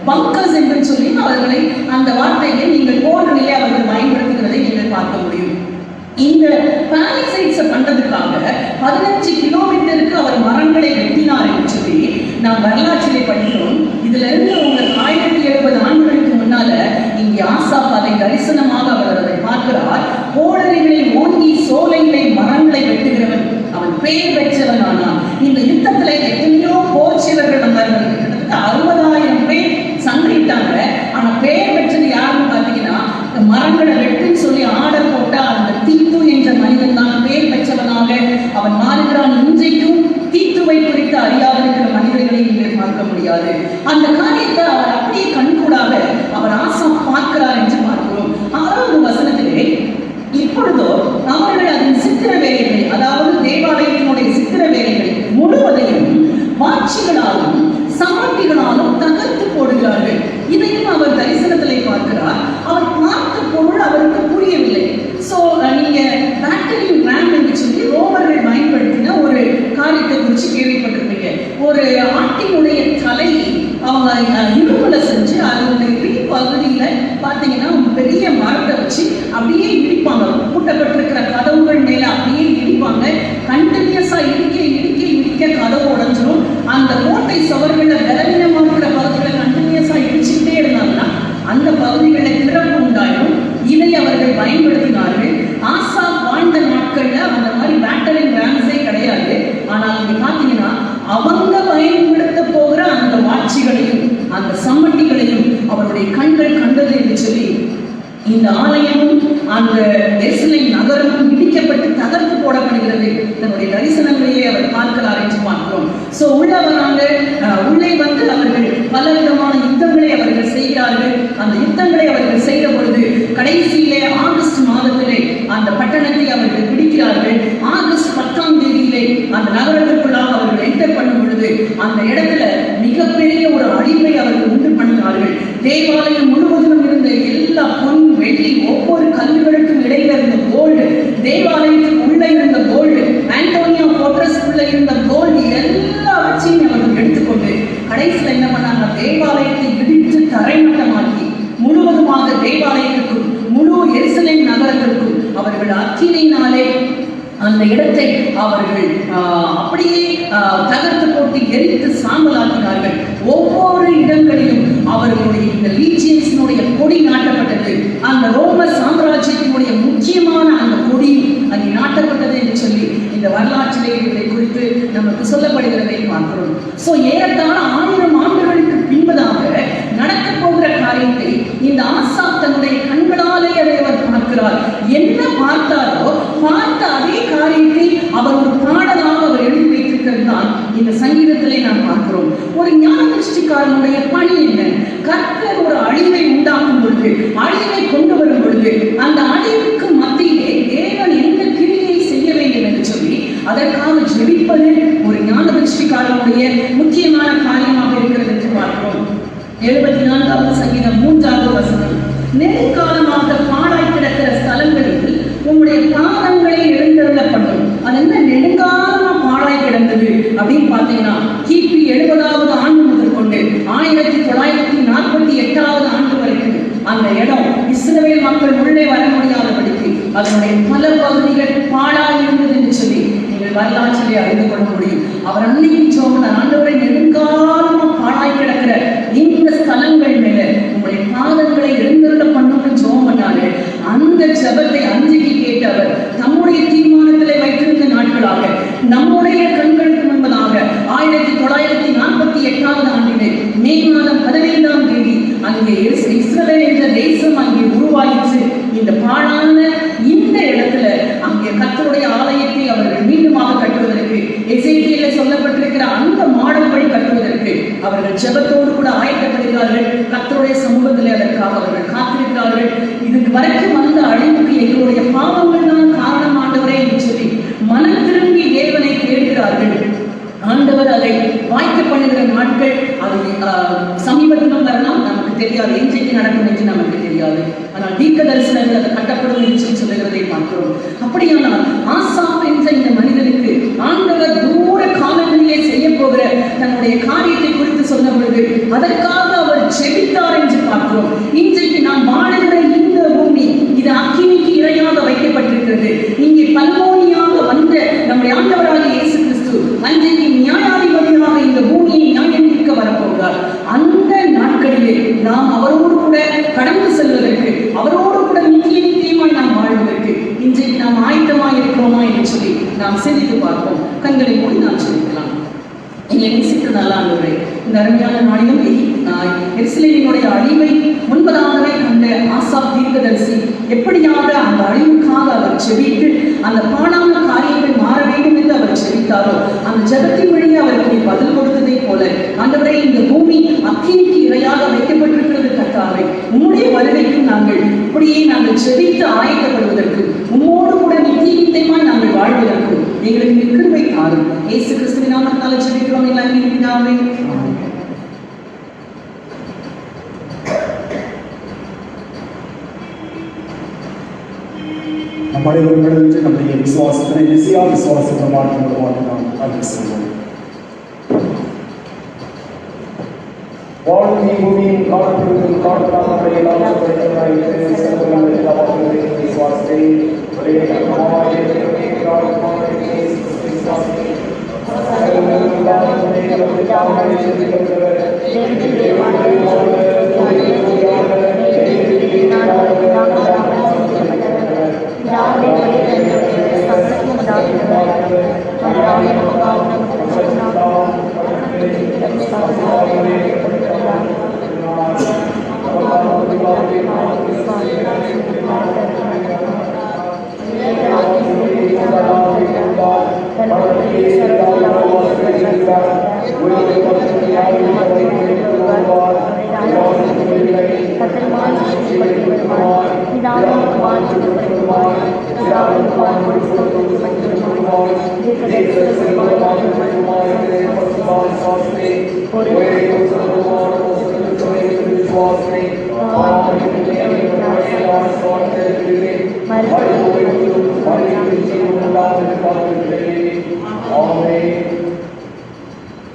பங்கர்ஸ் என்று சொல்லி அவர்களை அந்த வார்த்தையை நீங்கள் போர்களிலே அவர்கள் பயன்படுத்துகிறதை நீங்கள் பார்க்க முடியும். இந்த பாலிசைட்ஸை பண்றதுக்காக 15 கிலோமீட்டருக்கு அவர் மரங்களை வெட்டினார் என்று சொல்லி நாம் வரலாற்றிலே படிக்கிறோம். இதுல இருந்து உங்களுக்கு 1070 ஆண்டுகளுக்கு முன்னால இங்கே ஆசாப் அதை தரிசனமாக அவர் அதை பார்க்கிறார். கோடரிகளை ஓங்கி சோலைகளை மரங்களை வெட்டுகிறவன், அவன் பெயர் பெற்றவன். ஆனான் இந்த யுத்தத்துல எத்தனையோ போர் வீரர்கள் வந்தார்கள். கிட்டத்தட்ட 60,000 பேர் சண்டையிட்டாங்க. ஆனா பெயர் பெற்றது யாருன்னு பாத்தீங்கன்னா, மரங்களை வெட்டுன்னு சொல்லி ஆர்டர் போட்டா அந்த தீத்து என்ற மனிதன் தான் பெயர் பெற்றவனாக அவன் மாறுகிறான். இன்றைக்கும் தீத்துவை குறித்து அறியாத இருக்கிற மனிதர்களை நீங்கள் பார்க்க முடியாது. அந்த காரியத்தை அவர் அப்படியே கண்கூடாக அவர் ஆசாப் பார்க்கிறார் என்று பார்க்கிறோம். 6வது வசனத்திலே, இப்பொழுதோ அவர்கள் அதன் சித்திர வேலைகளை, அதாவது தேவாலயத்தினுடைய சித்திர வேலைகளை முழுவதையும் வாட்சிகளாலும் சமட்டிகளாலும் தகர்த்து போடுகிறார்கள். இதையும் அவர் தரிசனத்திலே பார்க்கிறார். அவர் பார்த்த பொருள் அவருக்கு புரியவில்லை. சோ நீங்க பேட்டரியும் ரேம் என்று சொல்லி ரோமர்கள் பயன்படுத்தின ஒரு காரியத்தை குறித்து கேள்விப்பட்டிருப்பீங்க. ஒரு ஆட்டினுடைய தலையை அவங்க இரும்புல செஞ்சு அதனுடைய பகுதியில பாத்தீங்கன்னா பெரிய மரத்தை வச்சு அப்படியே இடிப்பாங்க. பூட்டப்பட்டிருக்கிற கதவுகள் மேல அப்படியே இடிப்பாங்க. கண்டினியூஸா இடிக்க இடிக்க இடிக்க கதவு உடைஞ்சிரும். அந்த கோட்டை சுவர்கள பலவீனமா இருக்கிற பகுதிகளை கண்டினியூஸா இடிச்சுட்டே இருந்தாங்கன்னா அந்த பகுதிகளில் திறப்பு உண்டாயிரும். இதை அவர்கள் பயன்படுத்தினார்கள். ஆசாப் வாழ்ந்த நாட்கள்ல அந்த மாதிரி பேட்டரி ரேம்ஸே கிடையாது. ஆனால் இங்க பாத்தீங்கன்னா அவங்க பயன்படுத்த போகிற அந்த வாட்சிகளையும் அந்த சம்மட்டிகளையும் அவருடைய கண்கள் கண்டது என்று சொல்லி இந்த ஆலயமும் அந்த எருசலேம் நகரமும் இடிக்கப்பட்டு தகர்த்து போடப்படுகிறது. தன்னுடைய தரிசனங்களிலே அவர் பார்க்கிறார் என்று பார்க்கிறோம். சோ உள்ள வராங்க. உள்ளே வந்து அவர்கள் பல விதமான யுத்தங்களை அவர்கள் செய்கிறார்கள். அந்த யுத்தங்களை அவர்கள் செய்த பொழுது கடைசியிலே ஆகஸ்ட் மாதத்திலே அந்த பட்டணத்தை அவர்கள் பிடிக்கிறார்கள். ஆகஸ்ட் 10ஆம் தேதியிலே அந்த நகரத்திற்குள்ளாக அவர்கள் என்டர் பண்ணும் பொழுது அந்த இடத்துல மிகப்பெரிய ஒரு அழிவை அவர்கள் உண்டு பண்ணினார்கள். தேவாலயம் முழுவதும் இருந்த எல்லா பொன் வெள்ளி ஒவ்வொரு கல்லுகளுக்கும் இடையில இருந்த கோல்டு, தேவாலயத்துக்கு உள்ள இருந்த கோல்டு, ஆண்டோனியா போர்ட்ரஸ்க்குள்ள இருந்த கோல்டு எல்லாவற்றையும் அவர்கள் எடுத்துக்கொண்டு கடைசியில் என்ன பண்ணாங்க, தேவாலயத்தை இடித்து தரைமட்டமாக்கி முழுவதுமாக தேவாலயத்திற்கும் முழு எருசலேம் நகரத்திற்கும் அவர்கள் அக்கினியினாலே அந்த இடத்தை அவர்கள் அப்படியே தகர்த்து போட்டு எரித்து சாம்பலாக்கினார்கள். ஒவ்வொரு இடங்களிலும் அவர்களுடைய இந்த லீஜியன்ஸினுடைய கொடி நாட்டப்பட்டது. அந்த ரோம சாம்ராஜ்யத்தினுடைய முக்கியமான அந்த கொடி அங்கே நாட்டப்பட்டது என்று சொல்லி இந்த வரலாற்றிலே இதை குறித்து நமக்கு சொல்லப்படுகிறதை பார்க்கிறோம். சோ ஏறத்தாழ 1000 ஆண்டுகளுக்கு பின்பதாக நடக்க போகிற காரியத்தை இந்த ஆசாப் தன்னுடைய கண்களாலே அதை அவர் பார்க்கிறார். என்ன பார்த்தாரோ பார்த்த அதே காரியத்தை அவர் ஒரு பாடலாக அவர் எழுதி வைத்திருக்கிறது தான் இந்த சங்கீதத்திலே நாம் பார்க்கிறோம். ஒரு ஞான திருஷ்டிக்காரனுடைய பணி என்ன? கர்த்தர் ஒரு அழிவை உண்டாக்கும் பொழுது, அழிவை கொண்டு வரும் பொழுது, அந்த அழிவுக்கு மத்தியிலே தேவன் எந்த கிரியை செய்ய வேண்டும் என்று சொல்லி அதற்காக ஜெபிப்பது ஒரு ஞான திருஷ்டிக்காரனுடைய முக்கியமான காரியமாக இருக்கிறது என்று பார்க்கிறோம். 74வது சங்கீதம் 3வது வசனம், நெடுங்காலமாக பாழாய் கிடக்கிற ஸ்தலங்களில் உங்களுடைய பாதங்களை எழுந்தருள பண்ணும். அது என்ன நெடுங்காலமா பாழாய் கிடந்தது அப்படின்னு பாத்தீங்கன்னா, கிபி 70வது ஆண்டு முதல் கொண்டு 1948வது ஆண்டு வரைக்கும் அந்த இடம் இஸ்ரவேல் மக்கள் உள்ளே வர முடியாதபடிக்கு அதனுடைய பல பகுதிகள் பாழாய் இருந்தது என்று சொல்லி நீங்கள் வரலாற்றிலே அறிந்து கொள்ள முடியும். அவர் அன்னைக்கு சொன்ன ஆண்டவரை நெடுங்காலமா பாழாய் கிடக்கிற இந்த ஸ்தலங்கள் மேல உங்களுடைய பாதங்களை எழுந்தருள பண்ணும்னு ஜெபம் பண்ணாரு. அந்த ஜெபத்தை அன்றைக்கு கேட்டவர் தம்முடைய தீர்மானத்திலே வைத்திருந்த நாட்களாக நம்முடைய கண்களுக்கு முன்பதாக 1948வது ஆண்டிலே மே மாதம் 15ஆம் தேதி அங்கே இஸ்ரவேல் என்ற தேசம் அங்கே உருவாயிற்று. இந்த பாழான இந்த இடத்துல அங்கே கர்த்தருடைய ஆலயத்தை அவர்கள் மீண்டுமாக கட்டுவதற்கு, எசேக்கியேல சொல்லப்பட்டிருக்கிற அந்த மாடல் படி கட்டுவதற்கு அவர்கள் ஜெபத்தோடு கூட ஆயத்தப்படுகிறார்கள். கர்த்தருடைய சமூகத்திலே அதற்காக அவர்கள் காத்திருக்கிறார்கள். இதுக்கு வரைக்கும் வந்த அழிவுக்கு எங்களுடைய பாவங்கள் தான் காரணம் ஆண்டவரே என்று சொல்லி மனம் திரும்பி தேவனை கேட்கிறார்கள். ஆண்டவர் அதை வாய்க்க பண்ணுகிற நாட்கள் அது சமீபத்திலும் வரலாம், நமக்கு தெரியாது. இன்றைக்கு நடக்கும் என்று நமக்கு தெரியாது. ஆனால் தீர்க்க தரிசனங்கள் அது கட்டப்படும் என்று சொல்லுகிறதை பார்க்கிறோம். அப்படியானால் ஆசாப் என்ற இந்த மனிதனுக்கு ஆண்டவர் தூர காலங்களிலே செய்ய போகிற தன்னுடைய காரியத்தை குறித்து சொன்ன பொழுது அதற்காக அவர் ஜெபித்தார் என்று பார்க்கிறோம். இன்றைக்கு நாம் வாழுகிற இந்த பூமி இது அக்கினிக்கு இரையாக வைக்கப்பட்டிருக்கிறது. நாம் அவரோடு கூட கடந்து செல்வதற்கு, அவரோடு கூட நித்தியமாய் நாம் வாழ்வதற்கு இன்றைக்கு நாம் ஆயத்தமாய் இருக்கிறோமா என்று சொல்லி நாம் சிந்தித்து பார்ப்போம். கண்களை மூடி நாம் சிந்திக்கலாம். எங்களை நேசித்த நல்ல ஆண்டவரே, இந்த அருமையான நாளிலும் எருசலேமினுடைய அழிவை முன்பதாகவே கண்ட ஆசாப் தீர்க்கதரிசி எப்படியாக அந்த அழிவுக்காக அவர் செபித்து அந்த பாடான காரியங்கள் மாற வேண்டும் என்று அவர் செபித்தாரோ, அந்த ஜெபத்தின் வழியே அவருக்கு பதில் கொடுத்ததை போல ஆண்டவரே, இந்த பூமி அக்கினிக்கு இரையாக வைக்கப்பட்டிருக்கிறது கர்த்தாவே. உம்முடைய வருகைக்கும் நாங்கள் இப்படியே நாங்கள் செபித்து ஆயத்தப்படுவதற்கு, உம்மோடு கூட நித்தியமாய் நாங்கள் வாழ்வதற்கும் எங்களுக்கு கிருபை தாரும். இயேசு கிறிஸ்துவின் நாமத்தால் ஜெபிக்கிறோம் எங்கள் பிதாவே. நம் அனைவரும் நம்முடைய விசுவாசத்தினை விசுவாசத்தை மாற்றுவதாக நாம் அறிக்கை செய்வோம். வாழ்க்கை பூமியின் காலத்திற்கும் காலத்திலாக விசுவாசத்தை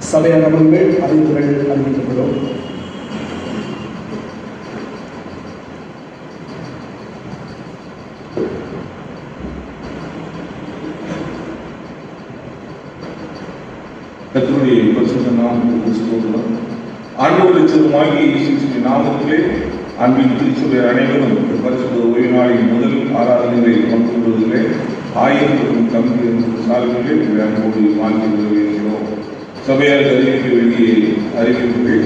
சபையான நபர்கள் அறிவிப்புகள் அறிவிக்கப்படும். கர்த்தருடைய பரிசுத்த நாமத்துக்கு ஸ்தோத்திரம். ஆண்டவருடைய சிறுமாகி இயேசுவின் நாமத்திலே அன்பின் திருச்சபை அனைவரும் பரிசுத்த ஓய்வு நாளின் முதல் ஆராதனைகளை பங்கு கொள்வதிலே ஆயிரத்துக்கும் கம்மி சார்பிலே அன்போடு வாழ்த்து வருகிறோம். சபையார் அறிவிக்க வேண்டிய அறிவிப்புகள்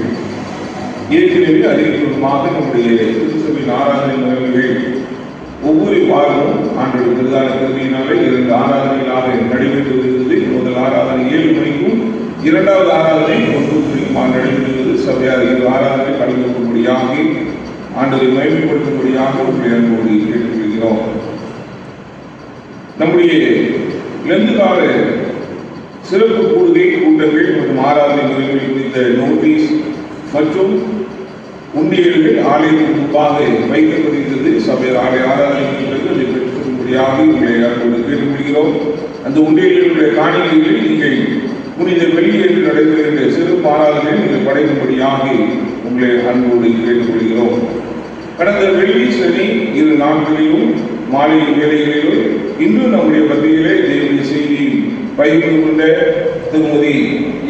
ஏற்கனவே அறிவிப்புமாக நம்முடைய திருச்சபையின் ஆராதனை நிகழ்வுகள் ஒவ்வொரு வாரமும் ஆண்டோட பிரதான கருவியினாலே 2 ஆராதனைகளாக நடைபெற்று வருகிறது. முதல் ஆராதனை 7 மணிக்கும், 2வது ஆராதனை 9 மணிக்கும் நடைபெறுகிறது. சபையார் 2 ஆராதனை கலந்து கொள்ளும்படியாக ஆண்டவரை மகிமைப்படுத்தும்படியாக உங்களை அன்போடு கேட்டுக்கொள்கிறோம். நம்முடைய லெந்து கால சிறப்பு கூடுகை கூட்டங்கள் மற்றும் ஆராதனை முறைகள் குறித்த நோட்டீஸ் மற்றும் உண்டியல்கள் ஆலயத்திற்கு முன்பாக வைக்கப்பட்டிருந்தது. சபையர் ஆலய ஆராதனை அதை பெற்றும்படியாக உங்களை அன்போடு கேட்டுக்கொள்கிறோம். அந்த உண்டியல்களுடைய காணிக்கைகளில் நீங்கள் புனித வெளியேற்று நடைபெறுகின்ற சிறப்பு ஆராதனை நீங்கள் படைக்கும்படியாக உங்களை அன்போடு கேட்டுக்கொள்கிறோம். கடந்த வெள்ளி சனி 2 நாட்களிலும் மாலை வேளைகளிலும் இன்னும் நம்முடைய மத்தியிலே தேவனுடைய செய்தி பகிர்ந்து கொண்ட திருமதி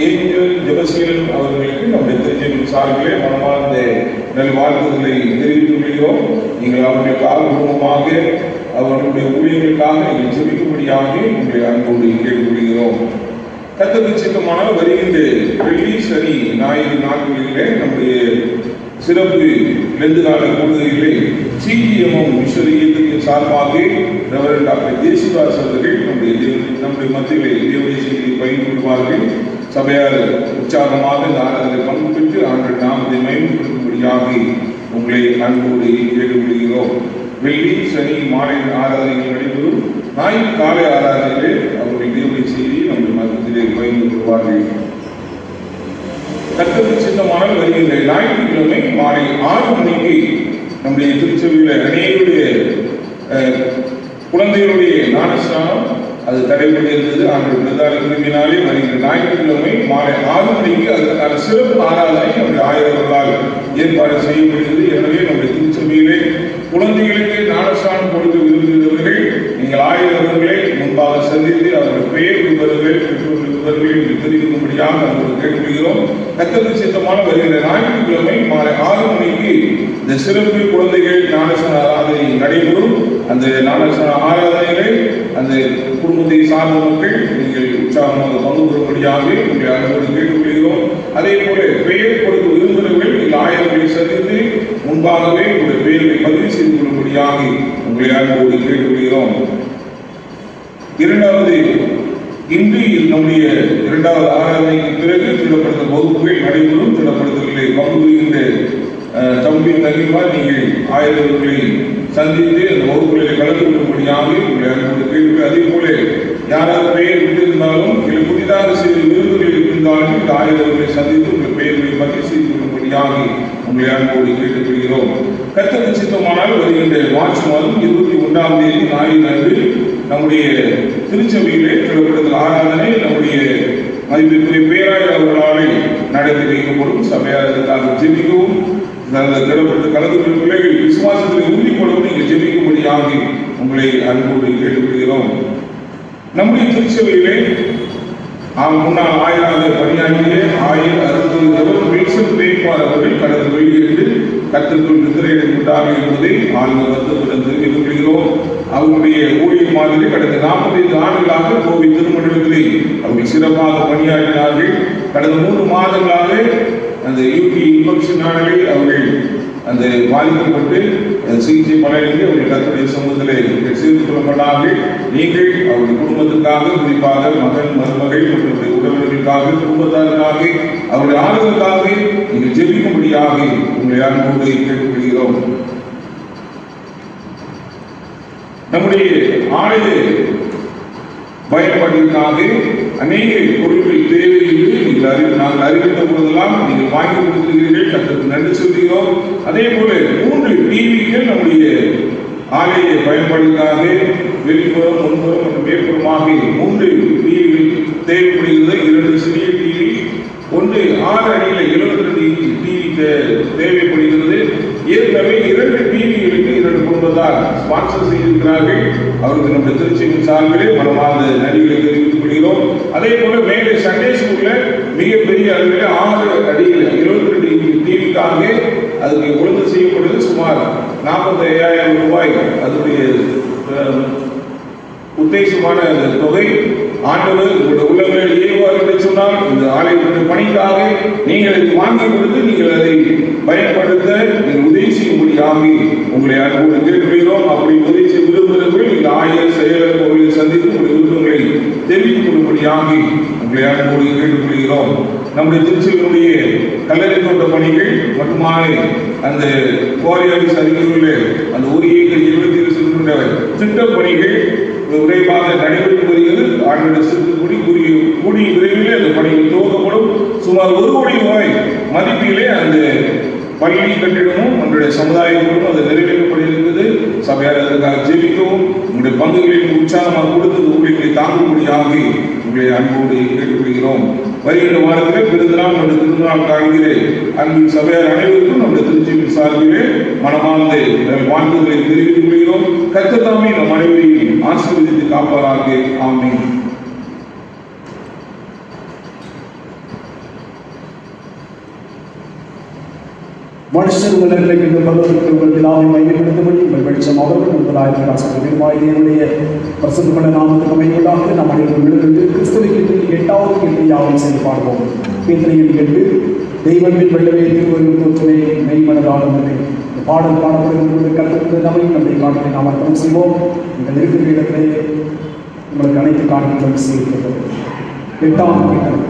ஏஞ்சல் ஜெபசீலன் அவர்களுக்கு நம்முடைய திருச்சபையின் சார்பிலே மனமார்ந்த நல்வாழ்த்துக்களை தெரிவித்துக் கொள்கிறோம். நீங்கள் அவர்களுக்கு ஆர்வமாக அவர்களுடைய ஊழியர்களுக்காக நீங்கள் ஜெபிக்கும்படியாக உங்களை அன்போடு கேட்டுக்கொள்கிறோம். கர்த்தருக்கு சித்தமானால் வருகின்ற வெள்ளி சனி ஞாயிறு நாட்களிலே நம்முடைய சிறப்பு லெந்து கால கூடுதலிலே சிஜிஎம்எம் மிஷனரி இயக்கத்தின் சார்பாக ரெவரண்ட் டாக்டர் ஜேசுதாஸ் அவர்கள் நம்முடைய மத்தியிலே தேவனுடைய செய்தியை பகிர்ந்து கொள்வார்கள். சபையார் உற்சாகமாக இந்த ஆராதனை பங்கு பெற்று ஆண்டு நாமத்தை மகிமைப்படுத்தும்படியாக உங்களை அன்போடு கேட்டுக்கொள்கிறோம். வெள்ளி சனி மாலை ஆராதனைகள் நடைபெறும். ஞாயிறு காலை ஆராதனைகளே அவருடைய தேவனுடைய செய்தியை நம்முடைய மத்தியிலே பகிர்ந்து கொள்வார்கள். கர்த்தருக்கு சித்தமானால் வருகின்ற ஞாயிற்றுக்கிழமை மாலை 6 மணிக்கு நம்முடைய திருச்சபையில் அநேகருடைய குழந்தைகளுடைய ஞானஸ்நானம் அது தடைபட்டிருந்தது. ஆண்டு பிரதான கிருமினாலே வருகின்ற ஞாயிற்றுக்கிழமை மாலை 6 மணிக்கு அதற்கான சிறப்பு ஆராதனை நம்முடைய ஆயர்களால் ஏற்பாடு செய்யப்படுகிறது. எனவே நம்முடைய திருச்சபையிலே குழந்தைகளுக்கு ஞானஸ்நானம் கொடுக்க விரும்புகிறவர்கள் நீங்கள் ஆயவர்களை முன்பாக சந்தித்து அவர்கள் பெயர் விவரங்கள் பெற்றோர் விவரங்களை தெரிவிக்கும்படியாக அவர்கள் கேட்டுக்கொள்கிறோம். கர்த்தருக்கு சித்தமான வருகின்ற ஞாயிற்றுக்கிழமை மாலை 6 மணிக்கு இந்த சிறப்பு குழந்தைகள் ஞானஸ்நான ஆராதனை நடைபெறும். அந்த ஞானஸ்நான ஆராதனைகளை அந்த குடும்பத்தை சார்ந்த மக்கள் நீங்கள் உற்சாகமாக பங்கு பெறும்படியாக உங்களை அன்போடு கேட்டுக்கொள்கிறோம். அதே போல பெயர் கொடுக்க விரும்புகிறவர்கள் நீங்கள் ஆயிரங்களை சந்தித்து முன்பாகவே உங்களுடைய பெயர்களை பதிவு செய்து கொள்ளும்படியாக உங்களை அன்போடு கேட்டுக்கொள்கிறோம். இரண்டாவது, இன்று நம்முடைய இரண்டாவது ஆராதனைக்கு பிறகு திடப்படுத்த வகுப்புகள் நடைபெறும். திடப்படுத்தல்களை பங்கு பெறுகின்ற தம்பி தங்கிமார் நீங்கள் ஆயிரங்களை சந்தித்து அந்த வகுப்புகளை கலந்து கொள்ளும்படியாக உங்களை அன்போடு கேட்டு, அதே போல யாராவது பெயர் விட்டிருந்தாலும் இல்லை புதிதாக சில விருதுகள் இருந்தாலும் இந்த ஆயிரங்களை சந்தித்து உங்கள் பெயர்களை பதிவு செய்து கொள்ளும்படியாக உங்களை அன்போடு கேட்டுக்கொள்கிறோம். கர்த்தருக்கு சித்தமானால் வருகின்ற மார்ச் மாதம் 21ஆம் தேதி ஞாயிறு அன்று நம்முடைய திருச்சபையிலே திடப்படுத்தல் ஆராதனை நம்முடைய மதிப்பிற்குரிய பேராயர் அவர்களாலே நடத்தி வைக்கப்படும். சபையாளர்களுக்காக ஜெபிக்கவும் திடப்படுத்த கலந்து கொள்ளும் பிள்ளைகள் விசுவாசத்தில் உறுதிப்படவும் நீங்கள் ஜெபிக்கும்படியாக உங்களை அன்போடு கேட்டுக்கொள்கிறோம். நம்முடைய திருச்சபையிலே முன்னாள் ஆயராக பணியாற்றிய ஆயர் அருந்தவர் வில்சன் பேய்பார் அவர்கள் கடந்த வெளியிட்டு கர்த்தருக்குள் நிதிரையிடப்பட்டார் என்பதை ஆழ்ந்த வருத்தத்துடன் தெரிவித்துக் கொள்கிறோம். அவருடைய ஊழியர் மாதிரி கடந்த 45 ஆண்டுகளாக கோவை திருமண்டலத்திலே அவர்கள் சிறப்பாக பணியாற்றினார்கள். கடந்த 3 மாதங்களாக அந்த யூடி இன்ஃபெக்ஷன் நாடுகளில் அவர்கள் அந்த பாதிக்கப்பட்டு சிகிச்சை பலனின்றி அவர்கள் கர்த்தருடைய சமூகத்திலே சேர்ந்து கொள்ளப்பட்டார்கள். நீங்கள் அவருடைய குடும்பத்திற்காக, குறிப்பாக மகன் மருமகள் மற்றும் உறவினர்களுக்காக, குடும்பத்தாருக்காக, அவருடைய ஆளுநருக்காக நீங்கள் ஜெபிக்கும்படியாக உங்களை அன்போடு கேட்டுக்கொள்கிறோம். நம்முடைய ஆலய பயன்பாட்டிற்காக அநேக பொருட்கள் தேவையில்லை நாங்கள் அறிவித்த போதெல்லாம் நீங்கள் வாங்கி கொடுக்கிறீர்கள். கர்த்தருக்கு நன்றி சொல்கிறோம். அதே போல 3 டிவிகள் நம்முடைய ஆலய பயன்பாட்டிற்காக வெளிப்புறம், முன்புறம் மற்றும் மேற்புறமாக 3 டிவிகள் தேவைப்படுகிறது. 2 சிறிய டிவி, 1 6 அடியில் 72 இன்ச் டிவி தேவைப்படுகிறது. ஏற்கனவே 2 டிவிகளுக்கு 2 குடும்பத்தார் ஸ்பான்சர் செய்திருக்கிறார்கள். அவருக்கு நம்முடைய திருச்சியின் சார்பிலே மனமார்ந்த நன்றிகளை தெரிவித்துக் கொள்கிறோம். அதே போல மேலே சண்டே ஸ்கூல்ல மிகப்பெரிய அளவில் 6 அடியில் 72 இன்ச் டிவிக்காக அதுக்கு ஒழுங்கு செய்யப்படுவது சுமார் 45,000 ரூபாய். அதனுடைய உத்தேசமான அந்த தொகை ஆண்டவர் உங்களுடைய உள்ளங்களில் ஏறுவார் என்று சொன்னால் இந்த ஆலயத்தினுடைய பணிக்காக நீங்கள் அதை வாங்கி கொடுத்து நீங்கள் அதை பயன்படுத்த நீங்கள் உதவி செய்யும்படியாக உங்களை அன்போடு கேட்டுக்கொள்கிறோம். அப்படி உதவி செய்ய விரும்புகிறவர்கள் நீங்கள் ஆயர் செயலர் கோவிலை சந்தித்து உங்களுடைய விருப்பங்களை தெரிவித்துக் கொள்ளும்படியாக உங்களை அன்போடு கேட்டுக்கொள்கிறோம். நம்முடைய திருச்சியினுடைய கல்லறை தோட்ட பணிகள் மட்டுமான அந்த குவாரி சரிவில் அந்த 1 ஏக்கர் 27 சென்ட் திட்டப் பணிகள் விரைவாக நடைபெற்று வருகிறது. ஆண்டுடைய சிறுகுடி கூடிய விரைவிலே அந்த பணிகள் துவக்கப்படும். சுமார் 1 கோடி ரூபாய் மதிப்பிலே அந்த பள்ளி கட்டிடமும் நம்முடைய சமுதாயங்களும் அது நிறைவேற்றப்பட்டிருக்கிறது. சபையார் அதற்காக ஜெபிக்கவும் உங்களுடைய பங்குகளில் உற்சாகமாக கொடுத்து ஊழியர்களை தாங்கும்படியாக உங்களை அன்போடு கேட்டுக்கொள்கிறோம். வருகின்ற வாரத்திலே பிறந்தநாள் மற்றும் திருநாள் காண்கிற அன்பின் சபையார் அனைவருக்கும் நம்முடைய திருச்சியின் சார்பிலே மனமார்ந்த வாழ்த்துக்களை தெரிவித்துக் கொள்கிறோம். கர்த்தர் தாமே நம் அனைவரையும் ஆசீர்வதித்து காப்பாராக. ஆமென். மனுஷர் உலகில் இந்த பருவத்திற்கு உங்கள் விழாவை மையப்படுத்தபடி உங்கள் வெளிச்சம் அவர்கள் உங்களாயிரம் தேவனுடைய பிரசன்னமான நாமத்துக்கு மையப்படாக நம் அனைவரும் விழுந்து கிறிஸ்துவுக்கு 8வது கேள்வியாகவும் செய்து பார்ப்போம். கேள்வியில் கேட்டு தெய்வத்தின் வெள்ளவே திருவள்ளுவர் தோற்றுமை மெய்மனதாலும் பாடல் பாடப்படுகின்ற கருத்து நம்மை நம்முடைய காலத்தை நாம் அர்ப்பணம் செய்வோம். நீங்கள் இருக்கிற இடத்திலே உங்களுக்கு அனைத்து காரணங்களும் செய்யப்பட்டது. 8வது கேள்வி.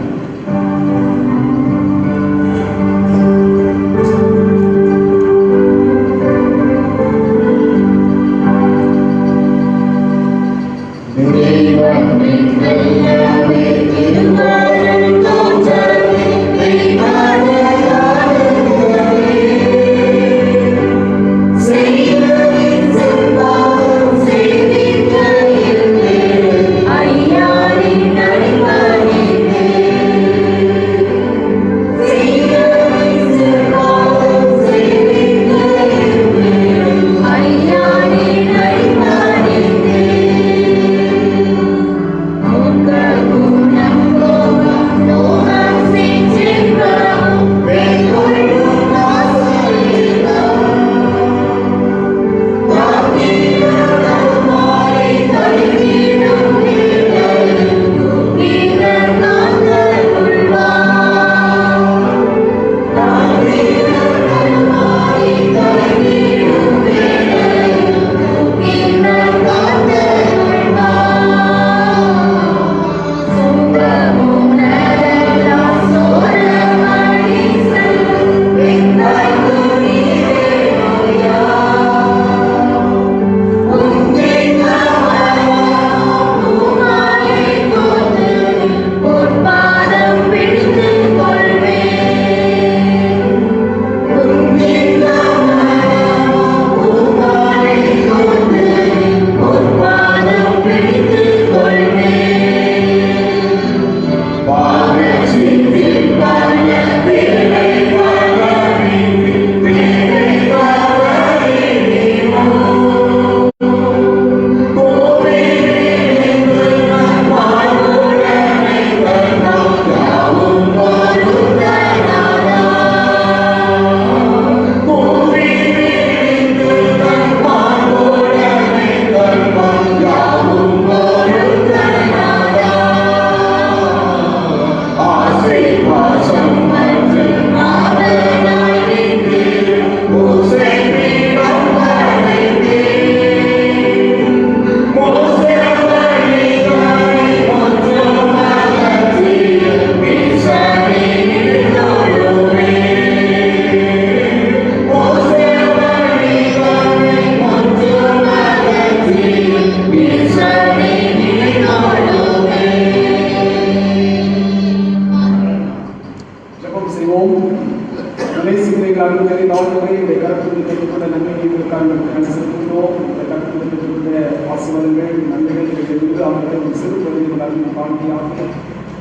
உடைய கருத்துடைய பெற்றுக்கொண்ட நன்மைகளுக்காக செலுத்துகிறோம். இந்த கருத்துடைய பெற்றுக்கொண்ட ஆசீர்வாதங்கள் நன்மைகள் இருந்து அவர்களை சிறு பிரதிகளாக காணிக்கையாக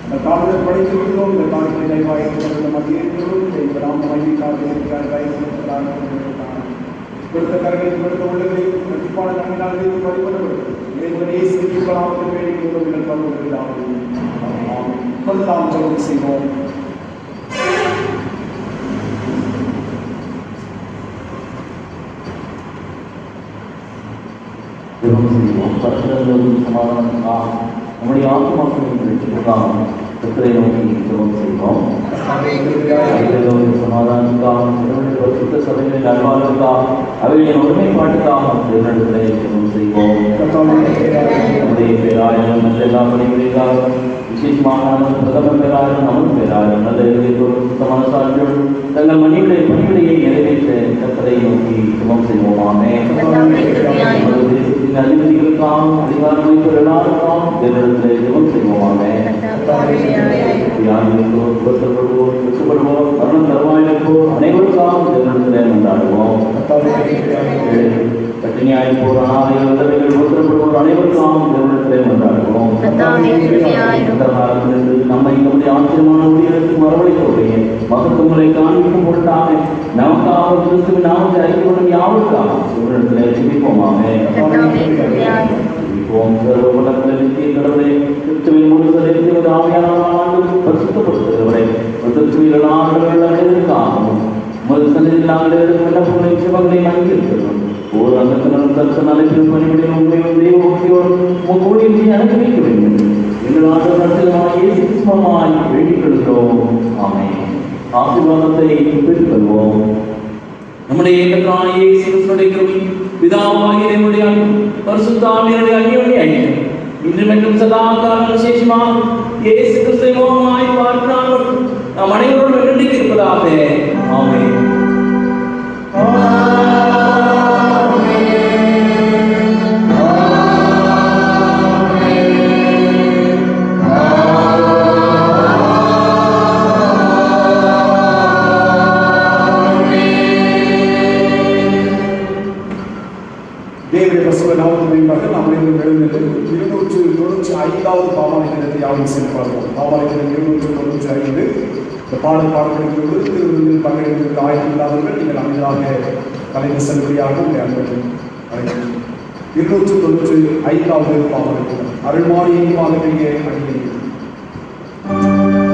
இந்த காலத்தில் படைத்திருக்கிறோம். இந்த காலத்தில் கைவாய்ப்பு மத்தியிருக்கிறோம். இந்த நாம் வாங்கிக்காக கொடுத்த கரங்களை கொடுத்த உள்ளதை கண்டிப்பான நன்மையினால் வழிபடப்படும். இறைவனையே சிரிக்கலாம் வேண்டிய நாம் ஜெபம் செய்வோம். பரிசுத்தங்களும் சமாதானத்துக்காக நம்முடைய ஆத்மாக்களின் வெற்றிக்காக கர்த்தரை நோக்கி ஜெபம் செய்வோம். சமாதானத்துக்காக பரிசுத்த சபைகளின் நல்வாழ்வுக்காக அவைகளின் ஒருமைப்பாட்டுக்காக தேவனிடத்திலே ஜெபம் செய்வோம். நம்முடைய பேராயிரம் நல்ல எல்லா பணிகளுக்காக விசேஷமாக பிரதம பேராயிரம் நமது பேராயிரம் நல்ல சுத்தமான சார்புகள் தங்கள் மணிகளை பணிகளையை நிறைவேற்ற கர்த்தரை நோக்கி ஜெபம் செய்வோமாமே. அதிபதிகளுக்காகவும் அதிகார அமைப்பு எல்லாருக்காகவும் தேவனிடத்திலே ஜெபம் செய்வோமாமே. உபத்திரப்படுவோர் வெற்றுப்படுவோர் மரணம் தருவாயிருப்போர் அனைவருக்காகவும் தேவனிடத்திலே கொண்டாடுவோம். கட்டினியாயிருப்போர் அனாதைகள் விதவைகள் உபத்திரப்படுவோர் அனைவருக்காகவும் தேவனிடத்திலே கொண்டாடுவோம். நம்மை நம்முடைய ஆச்சரியமான ஊழியர்களுக்கு வரவழைத்தோடைய மகத்துவங்களை காண்பிக்கும் பொருட்டாக நமக்காக கிறிஸ்துவின் நாமத்தை அறிந்து கொள்ளும் யாருக்காக தேவனிடத்திலே ஜெபிப்போமாமே. கிறிஸ்துவின் முழுவதும் ஆவியானவரால் பரிசுத்தப்படுத்துகிறவரை அனைவருக்காகவும் உமது சந்நிதியில் நாங்கள் எடுக்கும் விண்ணப்பங்களை சிவங்களை அங்கீகரிக்கிறோம். ஓர் அங்கத்தினரும் தற்க நலத்திலும் பணிபுரியும் உண்மையும் தெய்வபக்தியோடு உங்கள் ஊழியத்தை அனுபவிக்க வேண்டும். எங்கள் ஆண்டவராய் இயேசு கிறிஸ்துவாய் வேண்டிக் கொள்கிறோம். ஆமென். ஆசீர்வாதத்தை பெற்றுக்கொள்வோம். நம்முடைய ஏகத்தான இயேசு கிறிஸ்துவினுடைய கிருபை பிதாவாகிய தேவனுடைய பரிசுத்த ஆவியானவருடைய அந்யோன்ய ஐக்கியம் இன்று மற்றும் சதா காலம் விசேஷமாக இயேசு கிறிஸ்துவை மூலமாய் பார்க்கிறார்கள் நாம் அனைவரோடும் வேண்டிக் இருப்பதாக. ஆமென். தேவனுடைய பசுவ நாமத்தை மேம்பாக நாம் எழுந்து 295வது பாமாலைகளை யாரும் செல்வார்கள். பாமாலைகள் 295 இந்த பாடல் பாடல்களுக்கு திருவிருந்தில் பங்கெடுப்பதற்கு ஆயத்தம் இல்லாதவர்கள் நீங்கள் அமைதியாக கலைந்து செல்வடியாக உங்களை அன்பர்கள் 295வது பாமாலைகள் அருள்மானியமாக நீங்கள் அணிகிறீர்கள். Amen.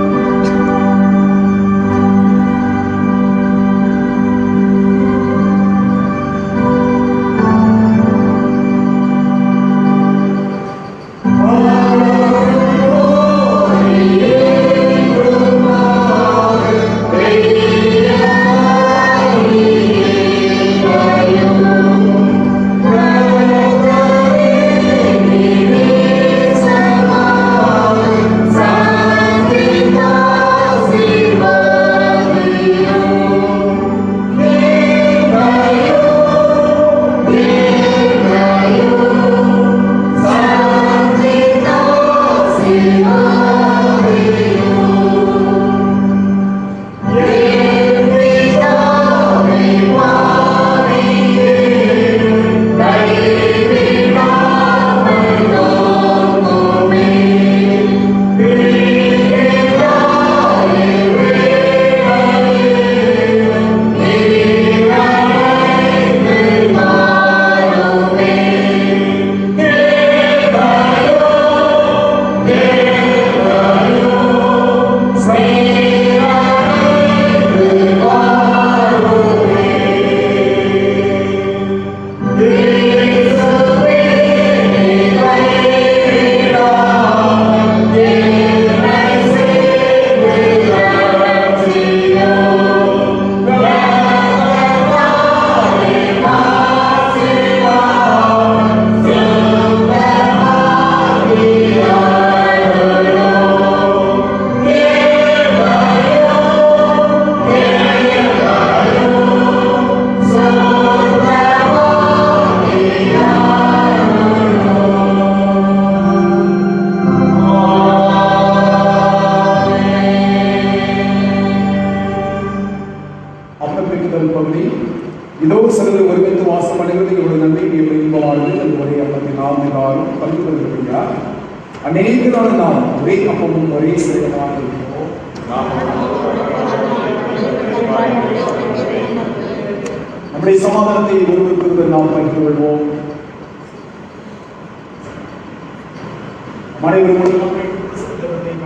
இதோ சிலர் ஒருமித்து வாசம் அடைவது இவருடைய நன்மைக்கு எப்படி இன்பமானது அந்த ஒரே அப்பத்தை நாம் எல்லாரும் பங்கு கொண்டிருக்கிறார். அநேகரான நாம் ஒரே அப்பமும் ஒரே சிலையமாக இருக்கிறோம். நம்முடைய சமாதானத்தை ஒருவருக்கு நாம் பகிர்ந்து கொள்வோம். அனைவரும் ஒரு சிறந்த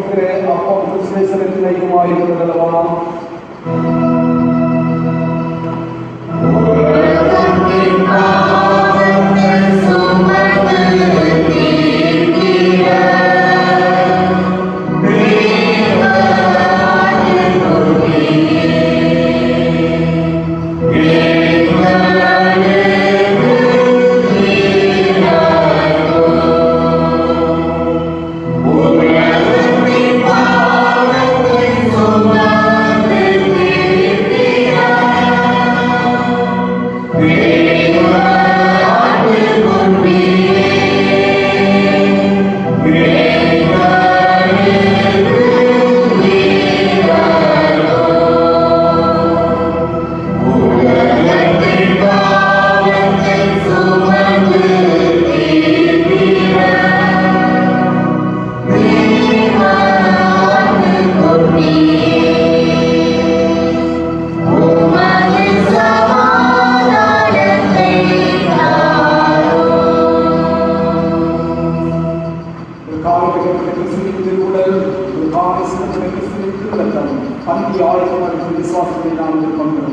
சமர்ப்பிக்கிற அப்பம் கிறிஸ்துவின் ஐக்கியமாயிருக்கிறதல்லவா? விசுவாசத்தை நாம் பங்கு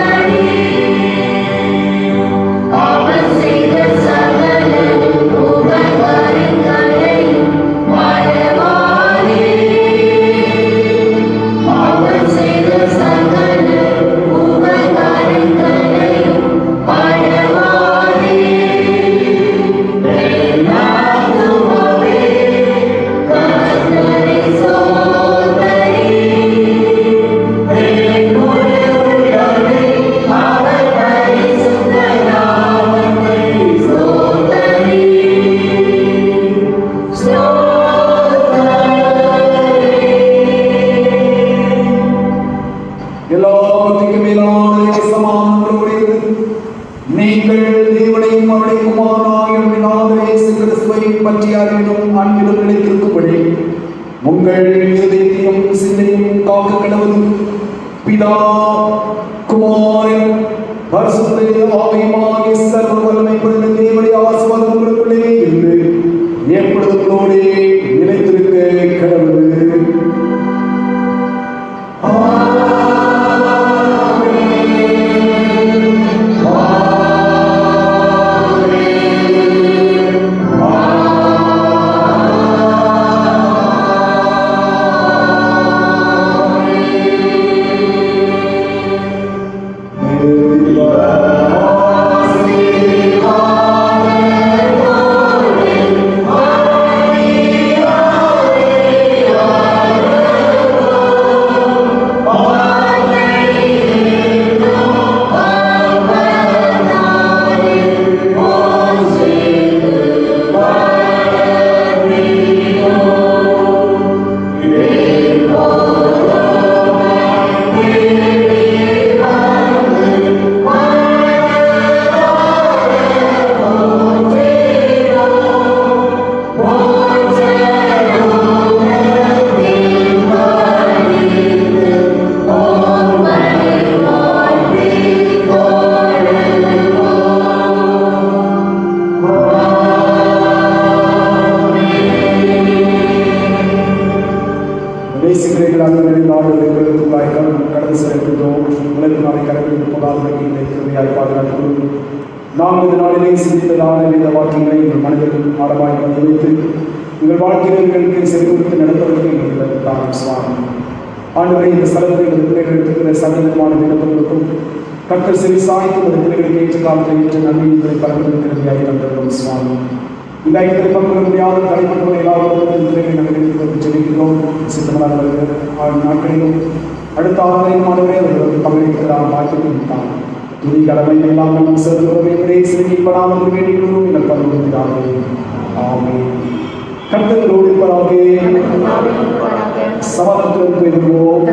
Thank you. பற்றி அறிவிலும் அன்பிலும் நிலைத்திருக்கும்படி உங்கள் இதயத்தையும் சிந்தையும் காக்க கடவுள் பிதா குமாரன் பரிசுத்த ஆவியுமாகிய சர்வ வல்லமை பொருந்திய தேவனுடைய ஆசீர்வாதம் உங்களுக்குள்ளே இருந்து எப்பொழுதும் உங்களோடே நிலைத்திருக்க கடவுள். நாம் இந்த நாளிலே சிந்தித்ததான இந்த வாக்கியங்களை எங்கள் மனதில் ஆழமாய் பதிய வைத்து எங்கள் வாழ்க்கைகளுக்கு செறிவுறுத்தி நடப்பதற்கு எங்களுக்கு தாரம் சுவாமி. ஆண்டவரை இந்த ஸ்தலத்தில் இந்த பிள்ளைகள் எடுத்துக்கிற சகலமான விண்ணப்பங்களுக்கும் கர்த்தர் செவி சாய்த்து அந்த பிள்ளைகளுக்கு ஏற்ற காலத்தில் ஏற்ற நன்மைகளை பரப்பிருக்கிறதையாக தந்திருக்கிறோம் சுவாமி. இந்த 5 பங்குகள் முடியாத தலைமுறை எல்லாவற்றும் இந்த பிள்ளைகளை நாங்கள் ஜெபிக்கிறோம். சித்தமான நாட்களிலும் அடுத்த ஆறுதலையும் ஆண்டவரே அவர்களுக்கு பங்களிக்கிறார் வாய்ப்பு துணி கடமை எல்லாம் நம் சிறுவரை சிறுகிப்படாமல் வேண்டிக்கிறோம் என பரவுகிறார்கள். ஆமென். கர்த்தரோடு இருப்பதாக சமாதானத்துடன் போய்விடுவோம்.